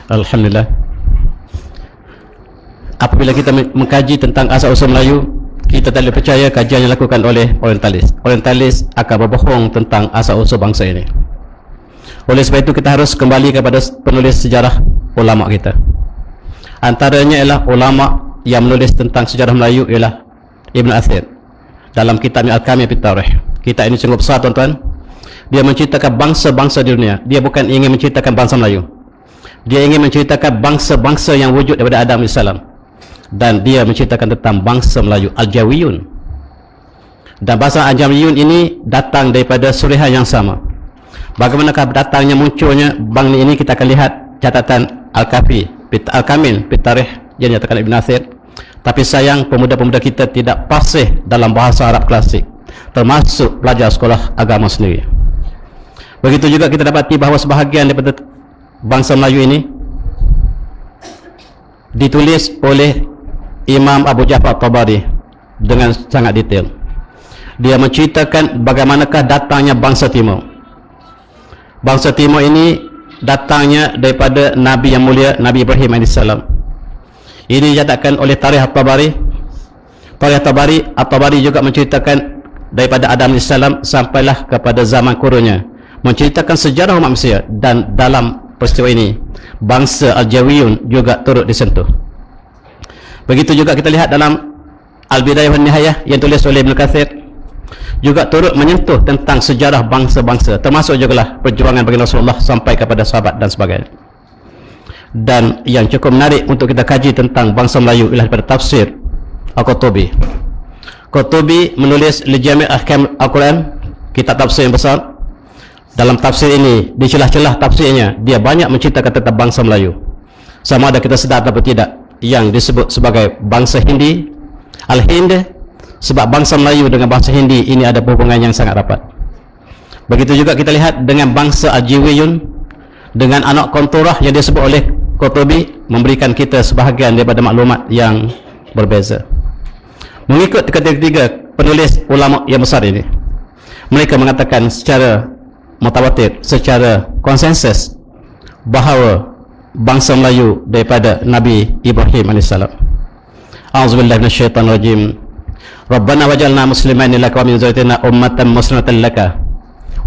Alhamdulillah. Apabila kita mengkaji tentang asal-usul Melayu, kita tak boleh percaya kajian yang dilakukan oleh orientalis. Orientalis akan berbohong tentang asal-usul bangsa ini. Oleh sebab itu kita harus kembali kepada penulis sejarah ulama kita. Antaranya ialah ulama yang menulis tentang sejarah Melayu ialah Ibn Athir dalam kitab Al-Kamil fi Tarikh. Kitab ini sungguh besar tuan-tuan. Dia menceritakan bangsa-bangsa di dunia. Dia bukan ingin menceritakan bangsa Melayu. Dia ingin menceritakan bangsa-bangsa yang wujud daripada Adam AS. Dan dia menceritakan tentang bangsa Melayu, Al-Jawiyun. Dan bahasa Al-Jawiyun ini datang daripada surihan yang sama. Bagaimanakah datangnya munculnya bang ini, kita akan lihat catatan Al-Kamil fi Tarikh yang dinyatakan Ibn Athir. Tapi sayang pemuda-pemuda kita tidak fasih dalam bahasa Arab klasik, termasuk pelajar sekolah agama sendiri. Begitu juga kita dapati bahawa sebahagian daripada bangsa Melayu ini ditulis oleh Imam Abu Ja'far Tabari dengan sangat detail. Dia menceritakan bagaimanakah datangnya bangsa Timur. Bangsa Timur ini datangnya daripada Nabi yang mulia, Nabi Ibrahim AS. Ini dinyatakan oleh Tarikh At-Tabari. Tarikh At-Tabari juga menceritakan daripada Adam AS sampailah kepada zaman kurunnya, menceritakan sejarah umat manusia. Dan dalam peristiwa ini bangsa Al-Jawiyun juga turut disentuh. Begitu juga kita lihat dalam Al-Bidayah wan Nihayah yang tulis oleh Ibn Katsir, juga turut menyentuh tentang sejarah bangsa-bangsa, termasuk juga perjuangan bagi Rasulullah sampai kepada sahabat dan sebagainya. Dan yang cukup menarik untuk kita kaji tentang bangsa Melayu ialah daripada tafsir Al-Qurtubi. Qurtubi menulis Li Jami' Ahkam Al-Quran, kitab tafsir yang besar. Dalam tafsir ini, di celah-celah tafsirnya, dia banyak menceritakan tentang bangsa Melayu. Sama ada kita sedar atau tidak, yang disebut sebagai bangsa Hindi, Al-Hind, sebab bangsa Melayu dengan bangsa Hindi ini ada hubungan yang sangat rapat. Begitu juga kita lihat dengan bangsa Al-Jawiyun, dengan anak konturah yang disebut oleh Qurtubi, memberikan kita sebahagian daripada maklumat yang berbeza. Mengikut ketiga penulis ulama yang besar ini, mereka mengatakan secara mutawatir, secara konsensus, bahawa bangsa Melayu daripada Nabi Ibrahim AS. A'udzubillahi minasyaitanir rajim. Rabbana waj'alna muslimaini laka wa min dzurriyyatina ummatan muslimatan laka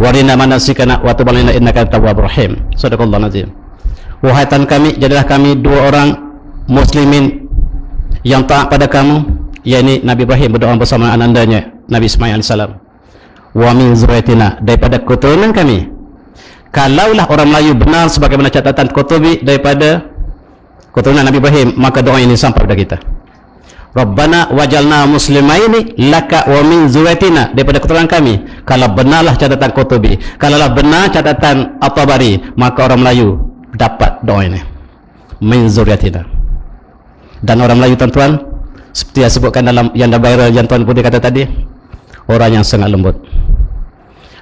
warina manasikana wa tub 'alaina innaka antat tawwabur rahim. Shadaqallahu azim. Wahai Tuhan kami, jadilah kami dua orang muslimin yang taat pada kamu, yakni Nabi Ibrahim berdoa bersama anandanya Nabi Ismail AS. Wa min dzurriyyatina, daripada keturunan kami. Kalaulah orang Melayu benar sebagaimana catatan Qurtubi daripada keturunan Nabi Ibrahim, maka doa ini sampai pada kita. Rabbana wajalna muslimaini laka wa min dzurriyyatina, daripada keturunan kami. Kalau benarlah catatan Qurtubi, kalaulah benar catatan At-Tabari, maka orang Melayu dapat doa ini, min dzurriyyatina. Dan orang Melayu tuan-tuan, seperti yang sebutkan dalam yang viral yang Tuan Putih kata tadi, orang yang sangat lembut.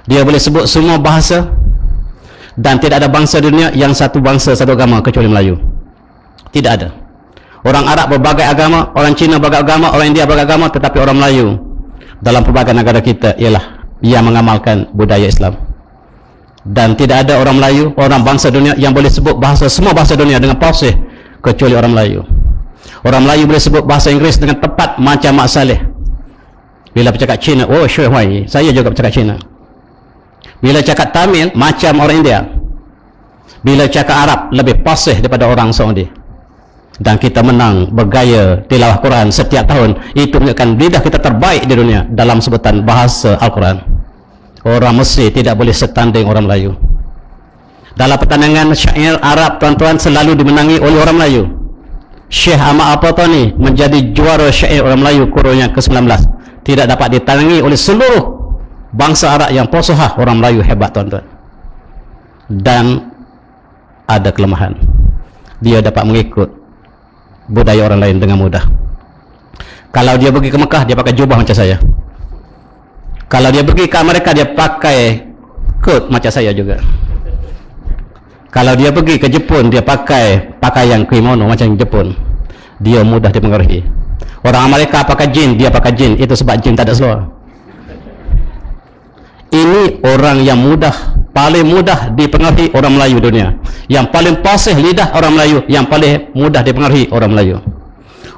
Dia boleh sebut semua bahasa, dan tidak ada bangsa dunia yang satu bangsa satu agama kecuali Melayu. Tidak ada. Orang Arab berbagai agama, orang Cina berbagai agama, orang India berbagai agama, tetapi orang Melayu dalam pelbagai negara kita ialah yang mengamalkan budaya Islam. Dan tidak ada orang Melayu, orang bangsa dunia yang boleh sebut bahasa semua bahasa dunia dengan fasih kecuali orang Melayu. Orang Melayu boleh sebut bahasa Inggeris dengan tepat macam Mak Saleh. Bila bercakap Cina, oh sure, why? Saya juga bercakap Cina. Bila cakap Tamil, macam orang India. Bila cakap Arab, lebih fasih daripada orang Saudi. Dan kita menang bergaya tilawah Quran setiap tahun. Itu menunjukkan lidah kita terbaik di dunia dalam sebutan bahasa Al-Quran. Orang Mesir tidak boleh setanding orang Melayu. Dalam pertandingan syair Arab, tuan-tuan, selalu dimenangi oleh orang Melayu. Syekh Ahmad Al-Fatani menjadi juara syair orang Melayu kurun yang ke-19. Tidak dapat ditandingi oleh seluruh bangsa Arab yang fasihah. Orang Melayu hebat, tuan-tuan. Dan ada kelemahan, dia dapat mengikut budaya orang lain dengan mudah. Kalau dia pergi ke Mekah, dia pakai jubah macam saya. Kalau dia pergi ke Amerika, dia pakai coat macam saya juga. Kalau dia pergi ke Jepun, dia pakai pakaian kimono macam Jepun. Dia mudah dipengaruhi. Orang Amerika pakai jin, dia pakai jin. Itu sebab jin tak ada seluar. Ini ini orang yang paling mudah dipengaruhi orang Melayu dunia. Yang paling fasih lidah orang Melayu, yang paling mudah dipengaruhi orang Melayu.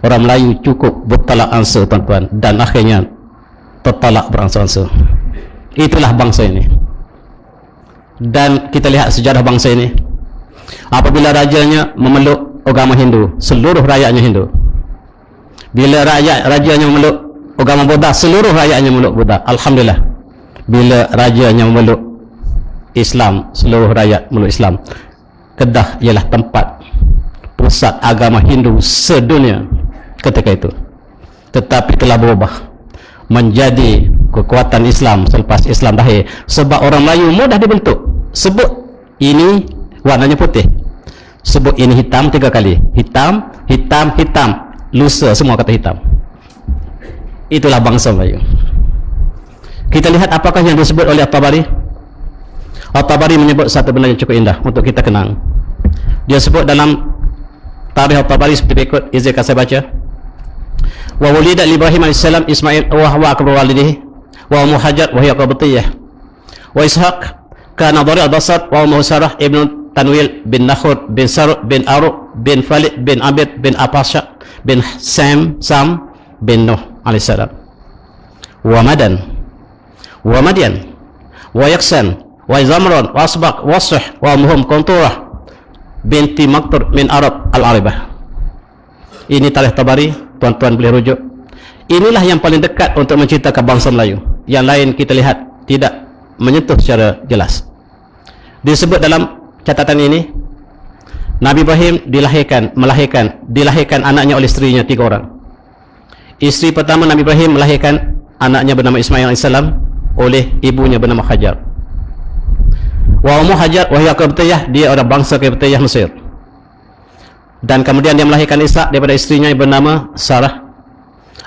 Orang Melayu cukup bertalak ansur, tuan-tuan, dan akhirnya tertalak beransur-ansur. Itulah bangsa ini. Dan kita lihat sejarah bangsa ini. Apabila rajanya memeluk agama Hindu, seluruh rakyatnya Hindu. Bila rajanya memeluk agama Buddha, seluruh rakyatnya memeluk Buddha. Alhamdulillah. Bila rajanya memeluk Islam, seluruh rakyat memeluk Islam. Kedah ialah tempat pusat agama Hindu sedunia ketika itu. Tetapi telah berubah menjadi kekuatan Islam selepas Islam lahir. Sebab orang Melayu mudah dibentuk. Sebut ini warnanya putih, sebut ini hitam 3 kali. Hitam, hitam, hitam. Lusa semua kata hitam. Itulah bangsa Melayu. Kita lihat apakah yang disebut oleh At-Tabari. At-Tabari menyebut satu benda yang cukup indah untuk kita kenang. Dia sebut dalam tarikh At-Tabari seperti berikut. Izinkan saya baca. Wa wulida Ibrahim AS Ismail wa huwa akbar walidihi wa Hajar wa hiya Qabtiyah wa Ishaq kana dhari al-Basar wa Sarah ibn Tanwil bin Nakhur bin Saruk bin Aruq bin Falid bin Abid bin Apasha bin Sam bin Nuh alaihissalam wa Madan wa Madian wa Yaksan wa Zamran wa Asbaq wa Suh wa Muhum Qanturah binti Maktur min Arab al-Aribah. Ini tarikh Tabari, tuan-tuan boleh rujuk. Inilah yang paling dekat untuk menceritakan bangsa Melayu. Yang lain kita lihat tidak menyentuh secara jelas. Disebut dalam catatan ini, Nabi Ibrahim dilahirkan anaknya oleh isterinya 3 orang. Isteri pertama Nabi Ibrahim melahirkan anaknya bernama Ismail AS oleh ibunya bernama Hajar. Wa ummu Hajar wa hiya Qibtiyah, dia orang bangsa Qibtiyah Mesir. Dan kemudian dia melahirkan Ishaq daripada isterinya yang bernama Sarah,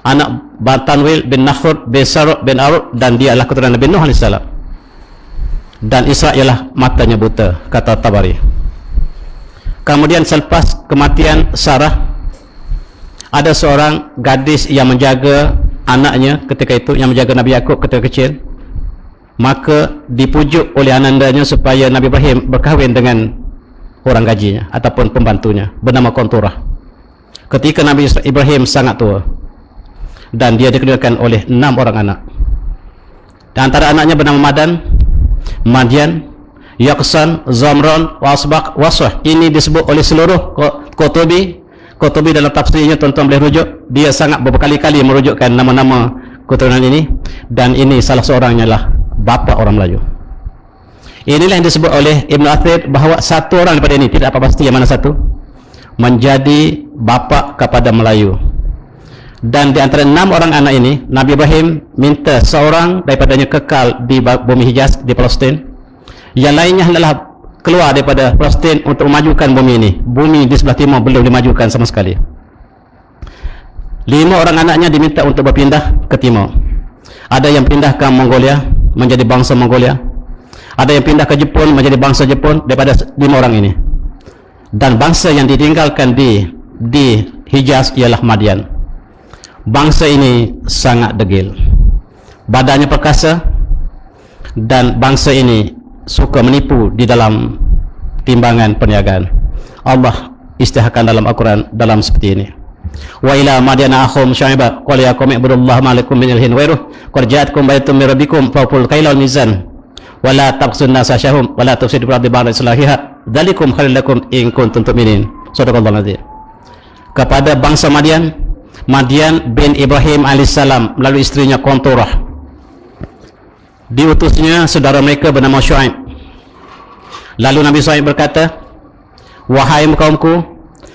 anak Tanwil bin Nakhur bin Saruk bin Aruq, dan dia adalah keturunan Nabi Nuh AS. Dan Ishaq ialah matanya buta, kata Tabari. Kemudian selepas kematian Sarah, ada seorang gadis yang menjaga anaknya ketika itu, yang menjaga Nabi Yakub ketika kecil. Maka dipujuk oleh anandanya supaya Nabi Ibrahim berkahwin dengan orang gajinya ataupun pembantunya bernama Qanturah. Ketika Nabi Ibrahim sangat tua dan dia dikeluarkan oleh 6 orang anak. Dan antara anaknya bernama Madan, Madian, Yaksan, Zamran, Wasbaq, Wasah. Ini disebut oleh seluruh Qurtubi dalam tafsirnya, tuan-tuan boleh rujuk. Dia sangat berkali-kali merujukkan nama-nama keturunan ini, dan ini salah seorangnya lah bapa orang Melayu. Inilah yang disebut oleh Ibn Athir bahawa satu orang daripada ini, tidak apa pasti yang mana satu, menjadi bapa kepada Melayu. Dan di antara 6 orang anak ini, Nabi Ibrahim minta seorang daripadanya kekal di bumi Hijaz, di Palestin. Yang lainnya adalah keluar daripada Palestin untuk memajukan bumi ini. Bumi di sebelah timur belum dimajukan sama sekali. 5 orang anaknya diminta untuk berpindah ke timur. Ada yang pindah ke Mongolia, menjadi bangsa Mongolia. Ada yang pindah ke Jepun, menjadi bangsa Jepun, daripada 5 orang ini. Dan bangsa yang ditinggalkan di Hijaz ialah Madian. Bangsa ini sangat degil, badannya perkasa, dan bangsa ini suka menipu di dalam timbangan perniagaan. Allah istihakan dalam Al-Quran dalam seperti ini. Wa ila Madiana akhum Syu'aiba qala ya qaumi ibudullaha ma lakum min ilahin ghairuh qad ja'atkum bayyinatun min rabbikum fawqul kaila wal mizan wa la taqsun nasa syahum wa la tufsidu fil ardi ba'da islahiha dzalikum khairul lakum in kuntum tu'minin. Sadaqallahu azim. Kepada bangsa Madian bin Ibrahim alaihissalam melalui istrinya Qanturah, diutusnya saudara mereka bernama Syu'aib. Lalu Nabi Syu'aib berkata, wahai kaumku,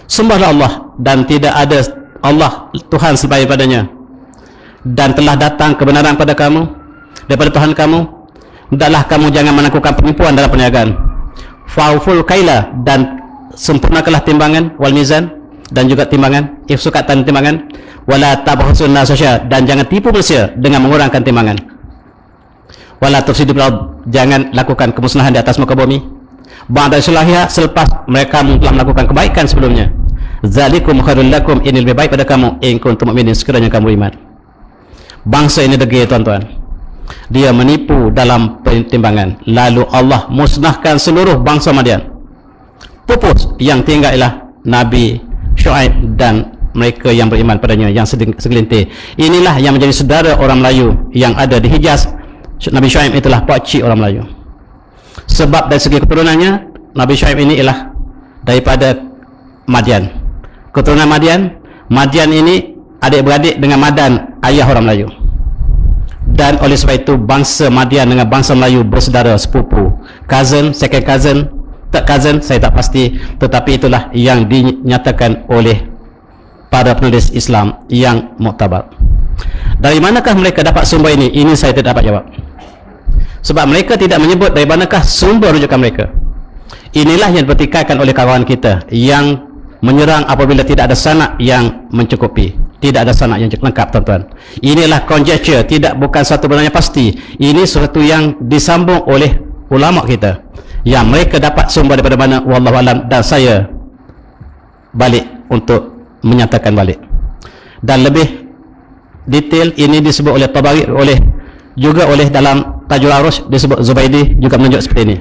sembahlah Allah dan tidak ada Allah Tuhan selain padanya, dan telah datang kebenaran pada kamu daripada Tuhan kamu. Hendaklah kamu jangan melakukan penipuan dalam perniagaan. Fauful kaila, dan sempurnakanlah timbangan, wal mizan, dan juga timbangan, sukatan timbangan, wala tabkhasun nasa, dan jangan tipu manusia dengan mengurangkan timbangan. Wala tufsidu fil ardh, jangan lakukan kemusnahan di atas muka bumi. Ba'da islahiha, selepas mereka telah melakukan kebaikan sebelumnya. Zalikum khairul lakum, ini lebih baik pada kamu in kuntum mu'minin, sekiranya kamu iman. Bangsa ini degil, tuan-tuan. Dia menipu dalam pertimbangan. Lalu Allah musnahkan seluruh bangsa Madian. Pupus, yang tinggal ialah Nabi Syuaib dan mereka yang beriman padanya, yang segelintir. Inilah yang menjadi saudara orang Melayu yang ada di Hijaz. Nabi Syuaib itulah pakcik orang Melayu. Sebab dari segi keturunannya, Nabi Syuaib ini ialah daripada Madian. Keturunan Madian. Madian ini adik-beradik dengan Madan, ayah orang Melayu. Dan oleh sebab itu bangsa Madian dengan bangsa Melayu bersaudara, sepupu, cousin, second cousin, third cousin, saya tak pasti, tetapi itulah yang dinyatakan oleh para penulis Islam yang muktabar. Dari manakah mereka dapat sumber ini? Ini saya tidak dapat jawab. Sebab mereka tidak menyebut dari manakah sumber rujukan mereka. Inilah yang dipertikaikan oleh kawan kita yang menyerang apabila tidak ada sanad yang mencukupi, tidak ada sanad yang lengkap, tuan-tuan. Inilah conjecture, bukan satu benarnya pasti. Ini sesuatu yang disambung oleh ulama kita, yang mereka dapat sumber daripada mana, wallahu alam, dan saya balik untuk menyatakan balik. Dan lebih detail ini disebut oleh Tabari, juga oleh dalam Tajul Arus disebut Zubaidi juga menunjuk seperti ini.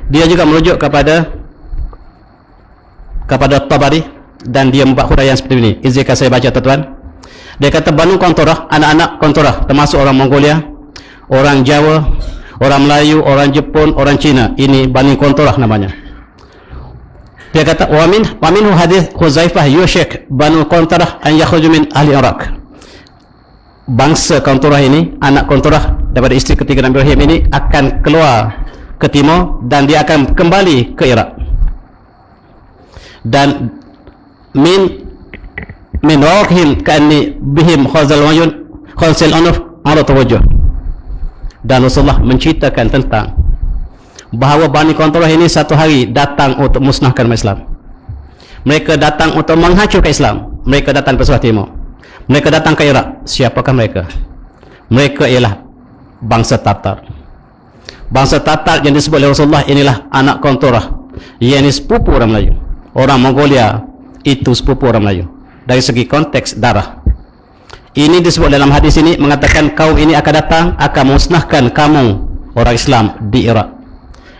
Dia juga merujuk kepada Tabari dan dia membuat huraian seperti ini. Izinkan saya baca, tuan-tuan. Dia kata Banu Qantarah, anak-anak Qantarah termasuk orang Mongolia, orang Jawa, orang Melayu, orang Jepun, orang Cina. Ini Banu Qantarah namanya. Dia kata wa minhu hadis Huzaifah yushik Banu Qantarah an yakhruju min ahli Iraq. Bangsa Qantarah ini, anak Qantarah daripada isteri ketiga Nabi Ibrahim ini akan keluar ke timur dan dia akan kembali ke Iraq. Dan min waqhim ka'anni bihim khazal wajun khazal anuf arat wajh. Dan Rasulullah menceritakan tentang bahawa Bani Qantarah ini satu hari datang untuk musnahkan Islam. Mereka datang untuk menghancurkan Islam. Mereka datang ke sebelah timur. Mereka datang ke Iraq. Siapakah mereka? Mereka ialah bangsa Tatar. Bangsa Tatar yang disebut oleh Rasulullah inilah anak Qantarah, yang sepupu orang Melayu. Orang Mongolia itu sepupu orang Melayu dari segi konteks darah. Ini disebut dalam hadis ini, mengatakan kaum ini akan datang, akan musnahkan kamu orang Islam di Iraq.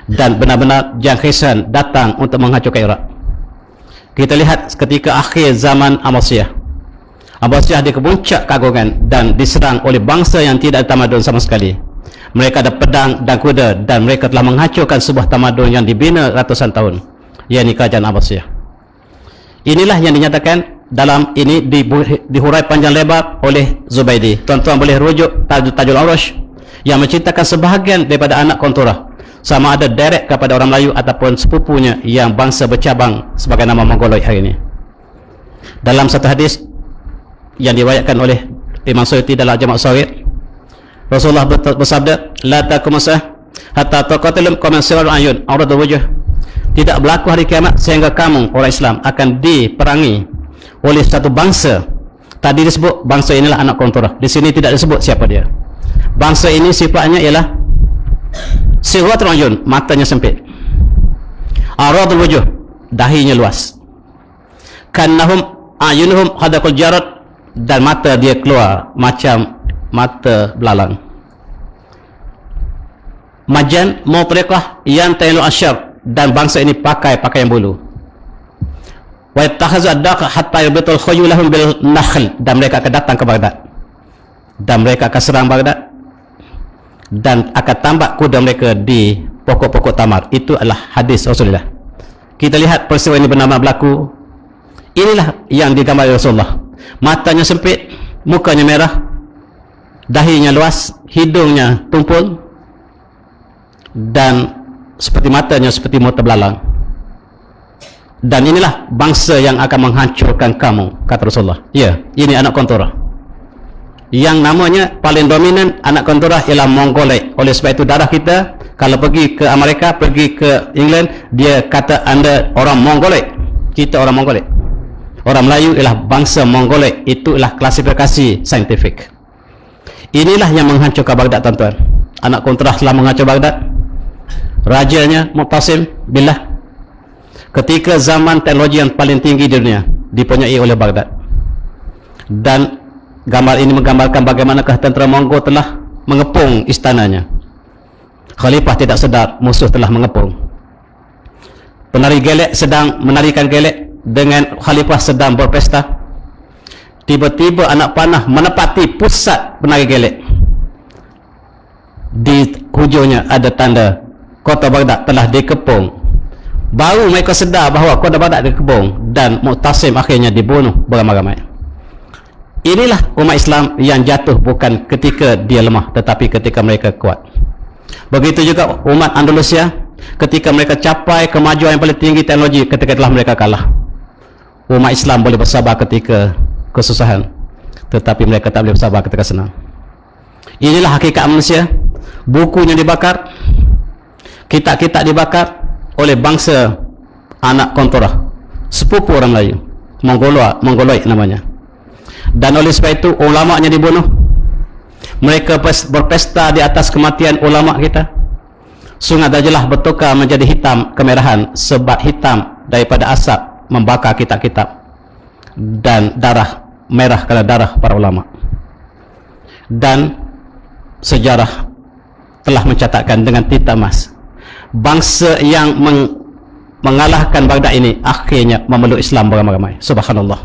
Dan benar-benar jangkisan datang untuk menghancurkan Iraq. Kita lihat ketika akhir zaman Abbasiyah. Abbasiyah di kepuncak keagungan dan diserang oleh bangsa yang tidak ada tamadun sama sekali. Mereka ada pedang dan kuda dan mereka telah menghancurkan sebuah tamadun yang dibina ratusan tahun, yakni kerajaan Abbasiyah. Inilah yang dinyatakan dalam ini dihurai panjang lebar oleh Zubaidi. Tuan-tuan boleh rujuk Tajul Arus yang menceritakan sebahagian daripada anak Qantarah, sama ada direct kepada orang Melayu ataupun sepupunya yang bangsa bercabang sebagai nama Mongoloid hari ini. Dalam satu hadis yang diriwayatkan oleh Imam Suyuti dalam Jamak Sawir, Rasulullah bersabda, la takumusah hatta taqatilum qawman sirrul ayun auradul wujh. Tidak berlaku hari kiamat sehingga kamu orang Islam akan diperangi oleh satu bangsa. Tadi disebut bangsa inilah anak Qantarah. Di sini tidak disebut siapa dia. Bangsa ini sifatnya ialah sirratul ayun, matanya sempit. Auradul wujh, dahinya luas. Kannahum ayunuhum hadaqul jarad, dan mata dia keluar macam mata belalang. Majan mutriqah yang tailu asyar, dan bangsa ini pakai pakaian bulu. Wa yattakhadhu ad-daqa hatta yurbitul khuyulahum bil nakhl, dan mereka akan datang ke Baghdad. Dan mereka akan serang Baghdad dan akan tambak kuda mereka di pokok-pokok tamar. Itu adalah hadis Rasulullah. Kita lihat peristiwa ini benar-benar berlaku. Inilah yang digambar oleh Rasulullah. Matanya sempit, mukanya merah, dahinya luas, hidungnya tumpul, dan seperti matanya seperti mata belalang. Dan inilah bangsa yang akan menghancurkan kamu, kata Rasulullah. Ya, ini anak Qantarah. Yang namanya paling dominan anak Qantarah ialah Mongoloid. Oleh sebab itu darah kita, kalau pergi ke Amerika, pergi ke England, dia kata anda orang Mongoloid. Kita orang Mongoloid. Orang Melayu ialah bangsa Mongoloid. Itu ialah klasifikasi saintifik. Inilah yang menghancurkan Baghdad, tuan-tuan. Anak Qantarah telah menghancur Baghdad. Rajanya Muqtasim Billah, ketika zaman teknologi yang paling tinggi di dunia dipunyai oleh Baghdad. Dan gambar ini menggambarkan bagaimanakah tentera Mongol telah mengepung istananya. Khalifah tidak sedar musuh telah mengepung. Penari gelek sedang menarikan gelek dengan khalifah sedang berpesta. Tiba-tiba anak panah menepati pusat penari gelek. Di hujungnya ada tanda kota Baghdad telah dikepung. Baru mereka sedar bahawa kota Baghdad dikepung, dan Mu'tasim akhirnya dibunuh beramai-ramai. Inilah umat Islam yang jatuh bukan ketika dia lemah, tetapi ketika mereka kuat. Begitu juga umat Andalusia, ketika mereka capai kemajuan yang paling tinggi teknologi, ketika telah mereka kalah. Umat Islam boleh bersabar ketika kesusahan, tetapi mereka tak boleh bersabar ketika senang. Inilah hakikat manusia. Bukunya dibakar, kitab-kitab dibakar oleh bangsa anak kontorah, sepupu orang Melayu, Mongoloid namanya. Dan oleh sebab itu ulama'nya dibunuh. Mereka berpesta di atas kematian ulama' kita. Sungai Dajalah bertukar menjadi hitam kemerahan sebab hitam daripada asap membakar kitab-kitab, dan darah merah kerana darah para ulama'. Dan sejarah telah mencatatkan dengan tinta emas, bangsa yang mengalahkan Baghdad ini akhirnya memeluk Islam beramai-ramai. Subhanallah.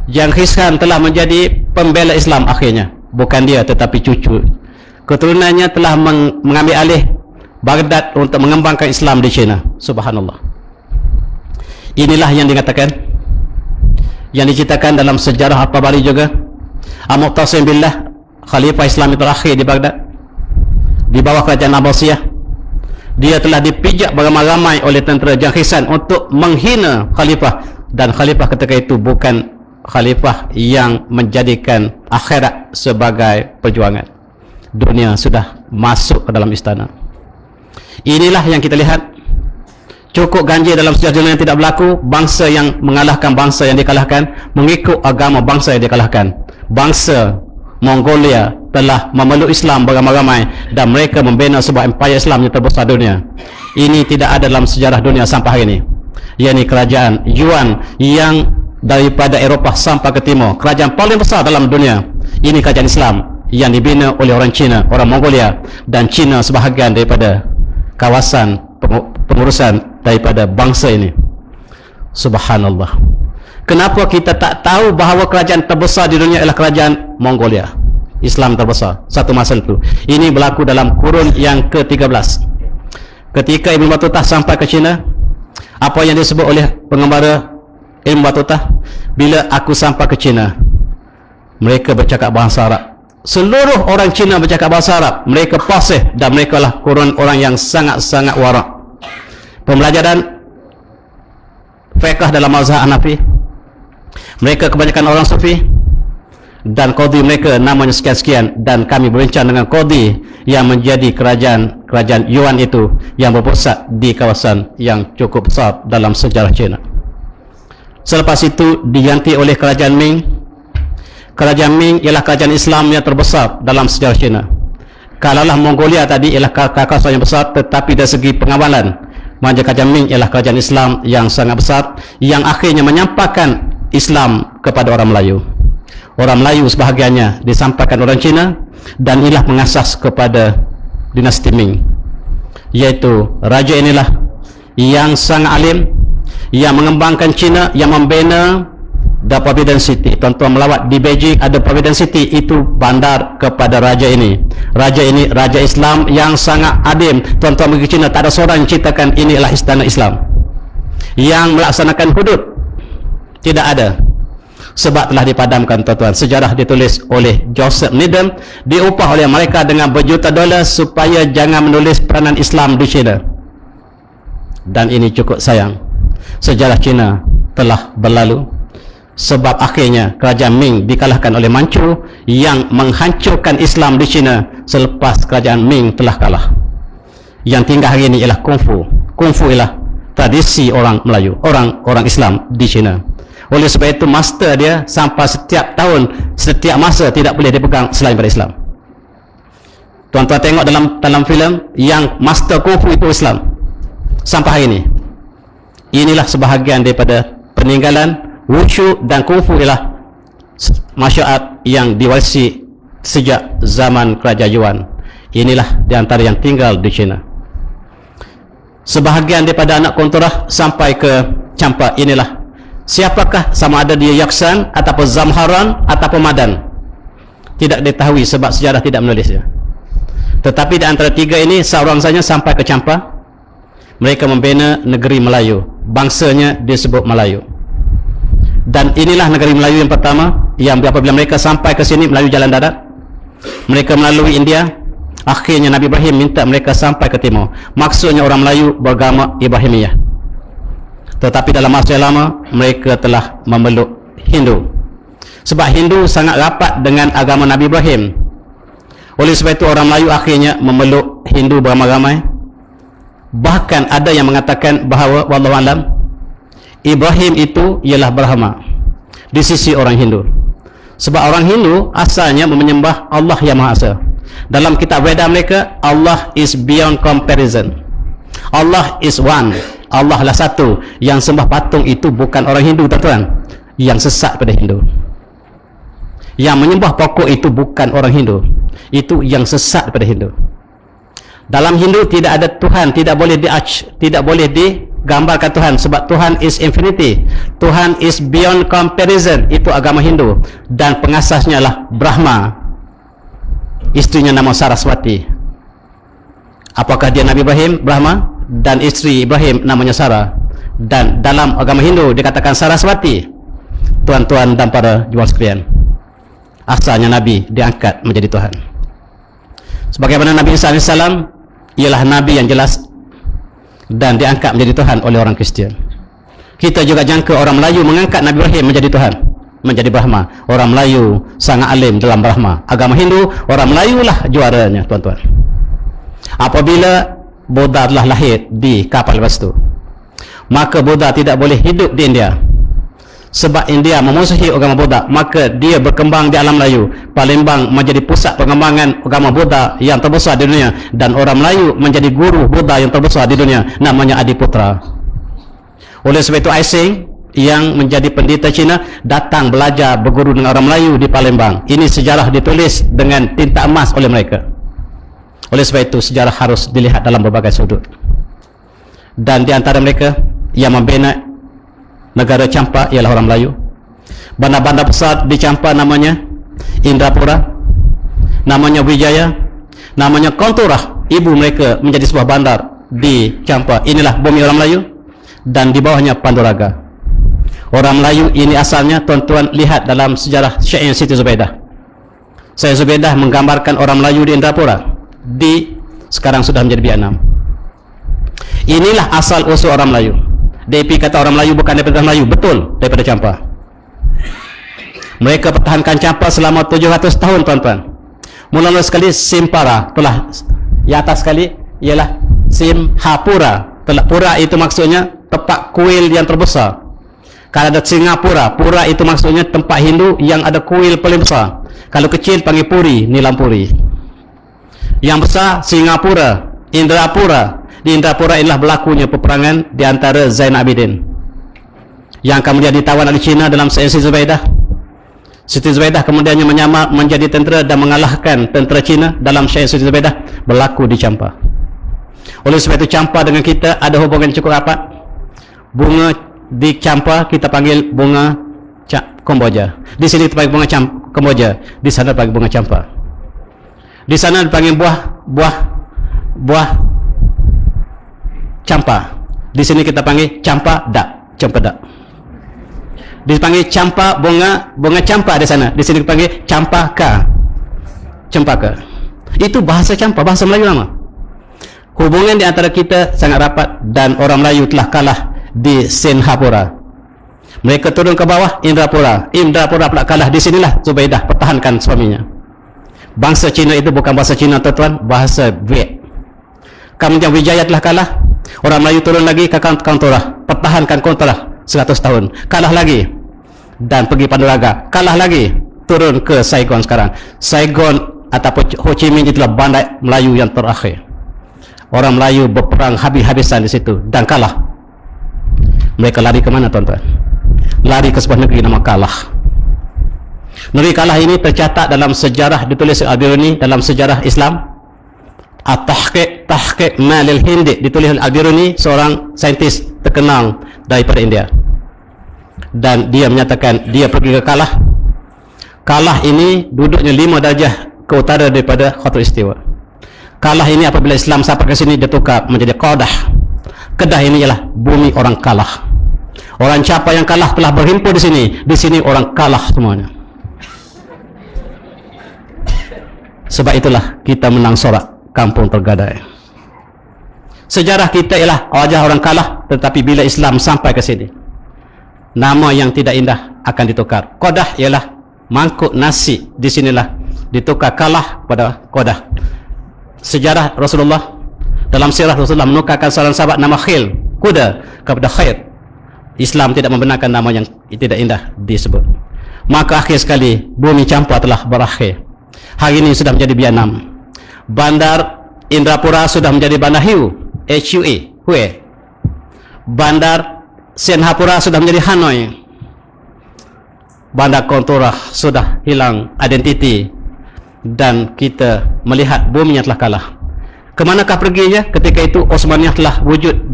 Yang Khiskan telah menjadi pembela Islam akhirnya, bukan dia tetapi cucu keturunannya telah mengambil alih Baghdad untuk mengembangkan Islam di China. Subhanallah. Inilah yang dikatakan, yang diceritakan dalam sejarah At-Tabari juga. Al-Mu'tasim billah, khalifah Islam terakhir di Baghdad di bawah kerajaan Abbasiyah, dia telah dipijak beramai-ramai oleh tentera Janghisan untuk menghina khalifah, dan khalifah ketika itu bukan khalifah yang menjadikan akhirat sebagai perjuangan. Dunia sudah masuk ke dalam istana. Inilah yang kita lihat, cukup ganjil dalam sejarah dunia yang tidak berlaku. Bangsa yang mengalahkan bangsa yang dikalahkan, mengikut agama bangsa yang dikalahkan. Bangsa Mongolia telah memeluk Islam beramai-ramai, dan mereka membina sebuah empayar Islam yang terbesar dunia. Ini tidak ada dalam sejarah dunia sampai hari ini, yakni kerajaan Yuan yang daripada Eropah sampai ke timur, kerajaan paling besar dalam dunia. Ini kerajaan Islam yang dibina oleh orang Cina, orang Mongolia, dan Cina sebahagian daripada kawasan pengurusan daripada bangsa ini. Subhanallah. Kenapa kita tak tahu bahawa kerajaan terbesar di dunia ialah kerajaan Mongolia, Islam terbesar satu masa itu? Ini berlaku dalam kurun yang ke-13. Ketika Ibn Battuta sampai ke China, apa yang disebut oleh pengembara Ibn Battuta, bila aku sampai ke China, mereka bercakap bahasa Arab. Seluruh orang Cina bercakap bahasa Arab. Mereka fasih, dan mereka lah kurun orang yang sangat-sangat warak. Pembelajaran fiqh dalam mazhab Hanafi, mereka kebanyakan orang Sufi, dan qadi mereka namanya sekian-sekian. Dan kami berbincang dengan qadi yang menjadi kerajaan Yuan itu, yang berpusat di kawasan yang cukup besar dalam sejarah China. Selepas itu diganti oleh kerajaan Ming. Kerajaan Ming ialah kerajaan Islam yang terbesar dalam sejarah China. Kalaulah Mongolia tadi ialah kawasan yang besar, tetapi dari segi pengawalan, maka kerajaan Ming ialah kerajaan Islam yang sangat besar, yang akhirnya menyampaikan Islam kepada orang Melayu. Orang Melayu sebahagiannya disampaikan orang Cina, dan inilah mengasas kepada dinasti Ming, iaitu raja inilah yang sangat alim, yang mengembangkan China, yang membina The Providence City. Tuan-tuan melawat di Beijing, ada Providence City, itu bandar kepada raja ini. Raja ini raja Islam yang sangat adim. Tuan-tuan pergi China, tak ada seorang yang ceritakan ini adalah istana Islam yang melaksanakan hudud. Tidak ada, sebab telah dipadamkan. Tuan-tuan, sejarah ditulis oleh Joseph Needham, diupah oleh mereka dengan berjuta dolar supaya jangan menulis peranan Islam di China. Dan ini cukup sayang, sejarah China telah berlalu, sebab akhirnya kerajaan Ming dikalahkan oleh Manchu yang menghancurkan Islam di China selepas kerajaan Ming telah kalah. Yang tinggal hari ini ialah Kungfu. Kungfu ialah tradisi orang Melayu, orang Islam di China. Oleh sebab itu master dia sampai setiap tahun, setiap masa tidak boleh dipegang selain pada Islam. Tuan-tuan tengok dalam filem yang master Kungfu itu Islam sampai hari ini. Inilah sebahagian daripada peninggalan Wushu dan Kungfu, ialah martial art yang diwarisi sejak zaman Kerajaan Yuan. Inilah di antara yang tinggal di China. Sebahagian daripada anak kontorah sampai ke Champa. Inilah siapakah, sama ada dia Yaksan ataupun Zamharan ataupun Madan, tidak diketahui sebab sejarah tidak menulisnya. Tetapi di antara tiga ini seorang saja sampai ke Champa. Mereka membina negeri Melayu, bangsanya disebut Melayu. Dan inilah negeri Melayu yang pertama, yang apabila mereka sampai ke sini melalui jalan darat, mereka melalui India. Akhirnya Nabi Ibrahim minta mereka sampai ke timur. Maksudnya orang Melayu beragama Ibrahimiyah. Tetapi dalam masa yang lama mereka telah memeluk Hindu. Sebab Hindu sangat rapat dengan agama Nabi Ibrahim. Oleh sebab itu orang Melayu akhirnya memeluk Hindu beramai-ramai. Bahkan ada yang mengatakan bahawa wallahu alam, Ibrahim itu ialah Brahma di sisi orang Hindu. Sebab orang Hindu asalnya menyembah Allah yang Maha Esa. Dalam kitab Veda mereka, Allah is beyond comparison. Allah is one. Allah lah satu. Yang sembah patung itu bukan orang Hindu, tuan-tuan. Yang sesat pada Hindu. Yang menyembah pokok itu bukan orang Hindu. Itu yang sesat pada Hindu. Dalam Hindu tidak ada Tuhan, tidak boleh tidak boleh digambarkan Tuhan, sebab Tuhan is infinity. Tuhan is beyond comparison. Itu agama Hindu. Dan pengasasnya lah Brahma. Istrinya nama Saraswati. Apakah dia Nabi Ibrahim? Brahma. Dan isteri Ibrahim namanya Sarah. Dan dalam agama Hindu dikatakan Saraswati. Tuan-tuan dan para jemaah sekalian, asalnya Nabi diangkat menjadi Tuhan. Sebagaimana Nabi Isa AS ialah Nabi yang jelas dan diangkat menjadi Tuhan oleh orang Kristian. Kita juga jangka orang Melayu mengangkat Nabi Ibrahim menjadi Tuhan, menjadi Brahma. Orang Melayu sangat alim dalam Brahma. Agama Hindu, orang Melayu lah juaranya, tuan-tuan. Apabila Buddha telah lahir di kapal lepas itu, maka Buddha tidak boleh hidup di India. Sebab India memusuhi agama Buddha, maka dia berkembang di alam Melayu. Palembang menjadi pusat pengembangan agama Buddha yang terbesar di dunia, dan orang Melayu menjadi guru Buddha yang terbesar di dunia, namanya Adiputra. Oleh sebab itu Aising yang menjadi pendeta Cina datang belajar berguru dengan orang Melayu di Palembang. Ini sejarah ditulis dengan tinta emas oleh mereka. Oleh sebab itu sejarah harus dilihat dalam berbagai sudut. Dan di antara mereka yang membina negara Champa ialah orang Melayu. Bandar-bandar besar di Champa namanya Indrapura, namanya Wijaya, namanya Konturah. Ibu mereka menjadi sebuah bandar di Champa. Inilah bumi orang Melayu. Dan di bawahnya Panduraga. Orang Melayu ini asalnya, tuan-tuan lihat dalam sejarah syair Siti Zubaidah. Syair Zubaidah menggambarkan orang Melayu di Indrapura. Sekarang sudah menjadi Vietnam. Inilah asal usul orang Melayu. DP kata orang Melayu bukan daripada Melayu, betul daripada Champa. Mereka pertahankan Champa selama 700 tahun, tuan-tuan. Mula-mula sekali Simpara, telah di atas sekali ialah Simhapura. Telah pura itu maksudnya tempat kuil yang terbesar. Kalau ada Singapura, pura itu maksudnya tempat Hindu yang ada kuil paling besar. Kalau kecil panggil Puri, Nilampuri. Yang besar Singapura, Indrapura. Di Indrapura inilah berlakunya peperangan di antara Zain Abidin yang kemudian ditawan oleh Cina dalam Siti Zubaidah. Siti Zubaidah kemudiannya menyamar menjadi tentera dan mengalahkan tentera Cina dalam syair Siti Zubaidah, berlaku di Champa. Oleh sebab itu Champa dengan kita ada hubungan cukup rapat. Bunga di Champa kita panggil bunga Kemboja. Di sini kita panggil bunga Kemboja, di sana panggil bunga Champa. Di sana dipanggil buah Champa. Di sini kita panggil Champada, Champada. Dipanggil Champa, bunga Champa di sana. Di sini kita panggil Campaka, Cempaka. Itu bahasa Champa, bahasa Melayu lama. Hubungan di antara kita sangat rapat, dan orang Melayu telah kalah di Sinhapura. Mereka turun ke bawah Indrapura. Indrapura pula kalah. Di sinilah Zubaidah pertahankan suaminya. Bangsa Cina itu bukan bahasa Cina, tuan-tuan, bahasa Viet. Kemudian Wijaya telah kalah. Orang Melayu turun lagi ke Konturah, pertahankan Konturah 100 tahun, kalah lagi. Dan pergi Panduraga, kalah lagi, turun ke Saigon sekarang. Saigon ataupun Ho Chi Minh itulah bandar Melayu yang terakhir. Orang Melayu berperang habis-habisan di situ dan kalah. Mereka lari ke mana, tuan-tuan? Lari ke sebuah negeri nama Kalah. Negeri kalah ini tercatat dalam sejarah, ditulis Al-Biruni dalam sejarah Islam. Tahqiq Malil Hindi, ditulis Al-Biruni, seorang saintis terkenal daripada India. Dan dia menyatakan dia pergi ke Kalah. Kalah ini duduknya 5 darjah ke utara daripada Khatul Istiwa. Kalah ini apabila Islam sampai ke sini dia tukar menjadi Qadah. Kedah ini ialah bumi orang Kalah. Orang siapa yang kalah telah berhimpun di sini. Di sini orang kalah semuanya. Sebab itulah kita menang sorak kampung tergadai. Sejarah kita ialah wajah orang kalah, tetapi bila Islam sampai ke sini, nama yang tidak indah akan ditukar. Qadah ialah mangkuk nasi, di sinilah ditukar kalah pada Qadah. Sejarah Rasulullah, dalam sirah Rasulullah menukarkan seorang sahabat nama Khil, kuda, kepada Khair. Islam tidak membenarkan nama yang tidak indah disebut. Maka akhir sekali bumi Campa telah berakhir. Hari ini sudah menjadi Vietnam. Bandar Indrapura sudah menjadi Bandar Hue, Hue. Bandar Senhapura sudah menjadi Hanoi. Bandar Konturah sudah hilang identiti, dan kita melihat bumi yang telah kalah. Kemanakah perginya? Ketika itu Osmaniyah telah wujud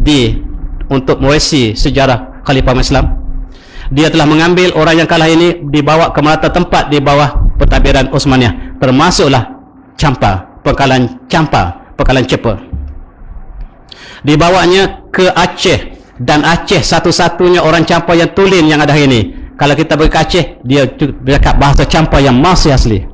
untuk mewarisi sejarah Khalifah Islam. Dia telah mengambil orang yang kalah ini, dibawa ke merata tempat di bawah pentadbiran Osmaniyah, termasuklah Campa, Pangkalan Campa, Pangkalan Cepa. Dibawanya ke Aceh, dan Aceh satu-satunya orang Campa yang tulen yang ada hari ini. Kalau kita pergi ke Aceh, dia bercakap bahasa Campa yang masih asli.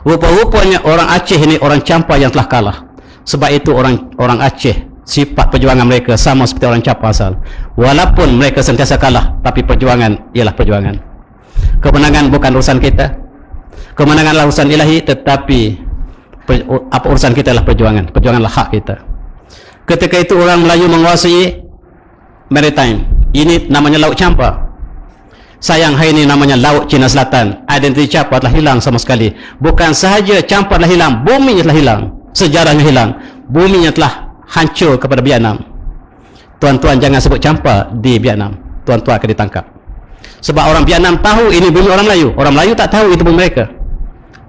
Rupa-rupanya orang Aceh ini orang Campa yang telah kalah. Sebab itu orang Aceh, sifat perjuangan mereka sama seperti orang Campa asal. Walaupun mereka sentiasa kalah, tapi perjuangan ialah perjuangan. Kemenangan bukan urusan kita. Kemenangan adalah urusan ilahi, tetapi apa urusan kita adalah perjuangan. Perjuanganlah hak kita. Ketika itu orang Melayu menguasai maritime. Ini namanya Laut Campa. Sayang hari ini namanya Laut Cina Selatan. Identiti Campa telah hilang sama sekali. Bukan sahaja Campa telah hilang, buminya telah hilang, sejarahnya hilang, buminya telah hancur kepada Vietnam. Tuan-tuan jangan sebut Campa di Vietnam, tuan-tuan akan ditangkap. Sebab orang Vietnam tahu ini bumi orang Melayu. Orang Melayu tak tahu itu bumi mereka.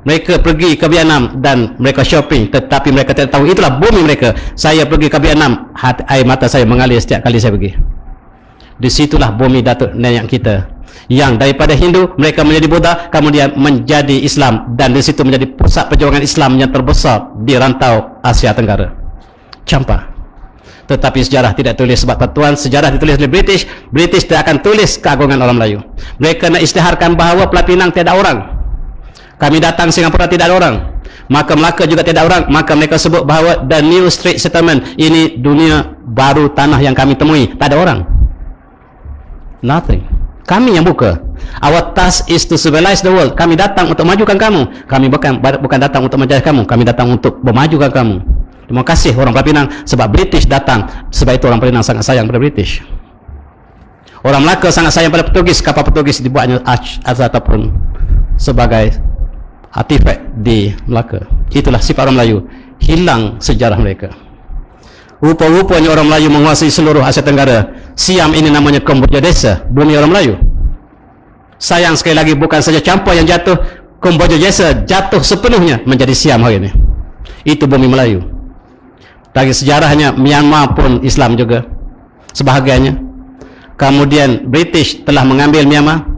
Mereka pergi ke Vietnam dan mereka shopping, tetapi mereka tidak tahu itulah bumi mereka. Saya pergi ke Vietnam, air mata saya mengalir setiap kali saya pergi. Disitulah bumi datuk nenek kita, yang daripada Hindu mereka menjadi Buddha, kemudian menjadi Islam, dan di situ menjadi pusat perjuangan Islam yang terbesar di rantau Asia Tenggara, Campa. Tetapi sejarah tidak tulis, sebab tuan, sejarah ditulis oleh British. British tidak akan tulis keagungan orang Melayu. Mereka nak isytiharkan bahawa Pulau Pinang tidak ada orang. Kami datang Singapura tidak ada orang. Maka Melaka juga tidak ada orang. Maka mereka sebut bahawa the new street settlement, ini dunia baru, tanah yang kami temui, tak ada orang. Nothing. Kami yang buka. Our task is to civilize the world. Kami datang untuk majukan kamu. Kami bukan datang untuk menjajah kamu. Kami datang untuk memajukan kamu. Terima kasih orang Pulau Pinang, sebab British datang. Sebab itu orang Pulau Pinang sangat sayang pada British. Orang Melaka sangat sayang pada Portugis. Kapal Portugis dibuatnya ataupun sebagai artifak di Melaka. Itulah sifat orang Melayu. Hilang sejarah mereka. Rupa-rupanya orang Melayu menguasai seluruh Asia Tenggara. Siam ini namanya Kamboja Desa, bumi orang Melayu. Sayang sekali lagi, bukan saja Campa yang jatuh, Kamboja Desa jatuh sepenuhnya menjadi Siam hari ini. Itu bumi Melayu. Dari sejarahnya Myanmar pun Islam juga sebahagiannya. Kemudian British telah mengambil Myanmar.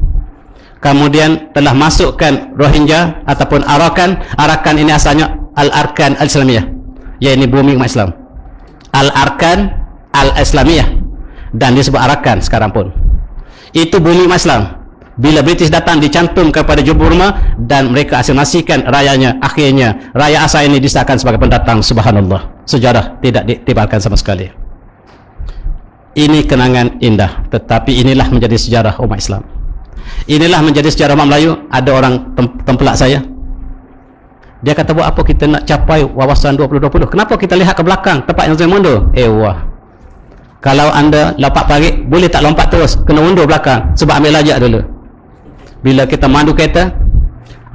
Kemudian telah masukkan Rohingya ataupun Arakan. Arakan ini asalnya Al-Arkan Al-Islamiyah, yaitu bumi umat Islam. Al-Arkan Al-Islamiyah, dan disebut Arakan sekarang pun. Itu bumi umat Islam. Bila British datang, dicantum kepada Burma, dan mereka asimilasikan rayanya. Akhirnya raya asal ini disahkan sebagai pendatang. Subhanallah, sejarah tidak ditibarkan sama sekali. Ini kenangan indah, tetapi inilah menjadi sejarah umat Islam. Inilah menjadi sejarah umat Melayu. Ada orang tempelak saya, dia kata, buat apa kita nak capai wawasan 2020? Kenapa kita lihat ke belakang, tempat yang saya mundur? Wah, kalau anda lompat parit, boleh tak lompat terus, kena undur belakang, sebab ambil lajak dulu. Bila kita mandu kereta,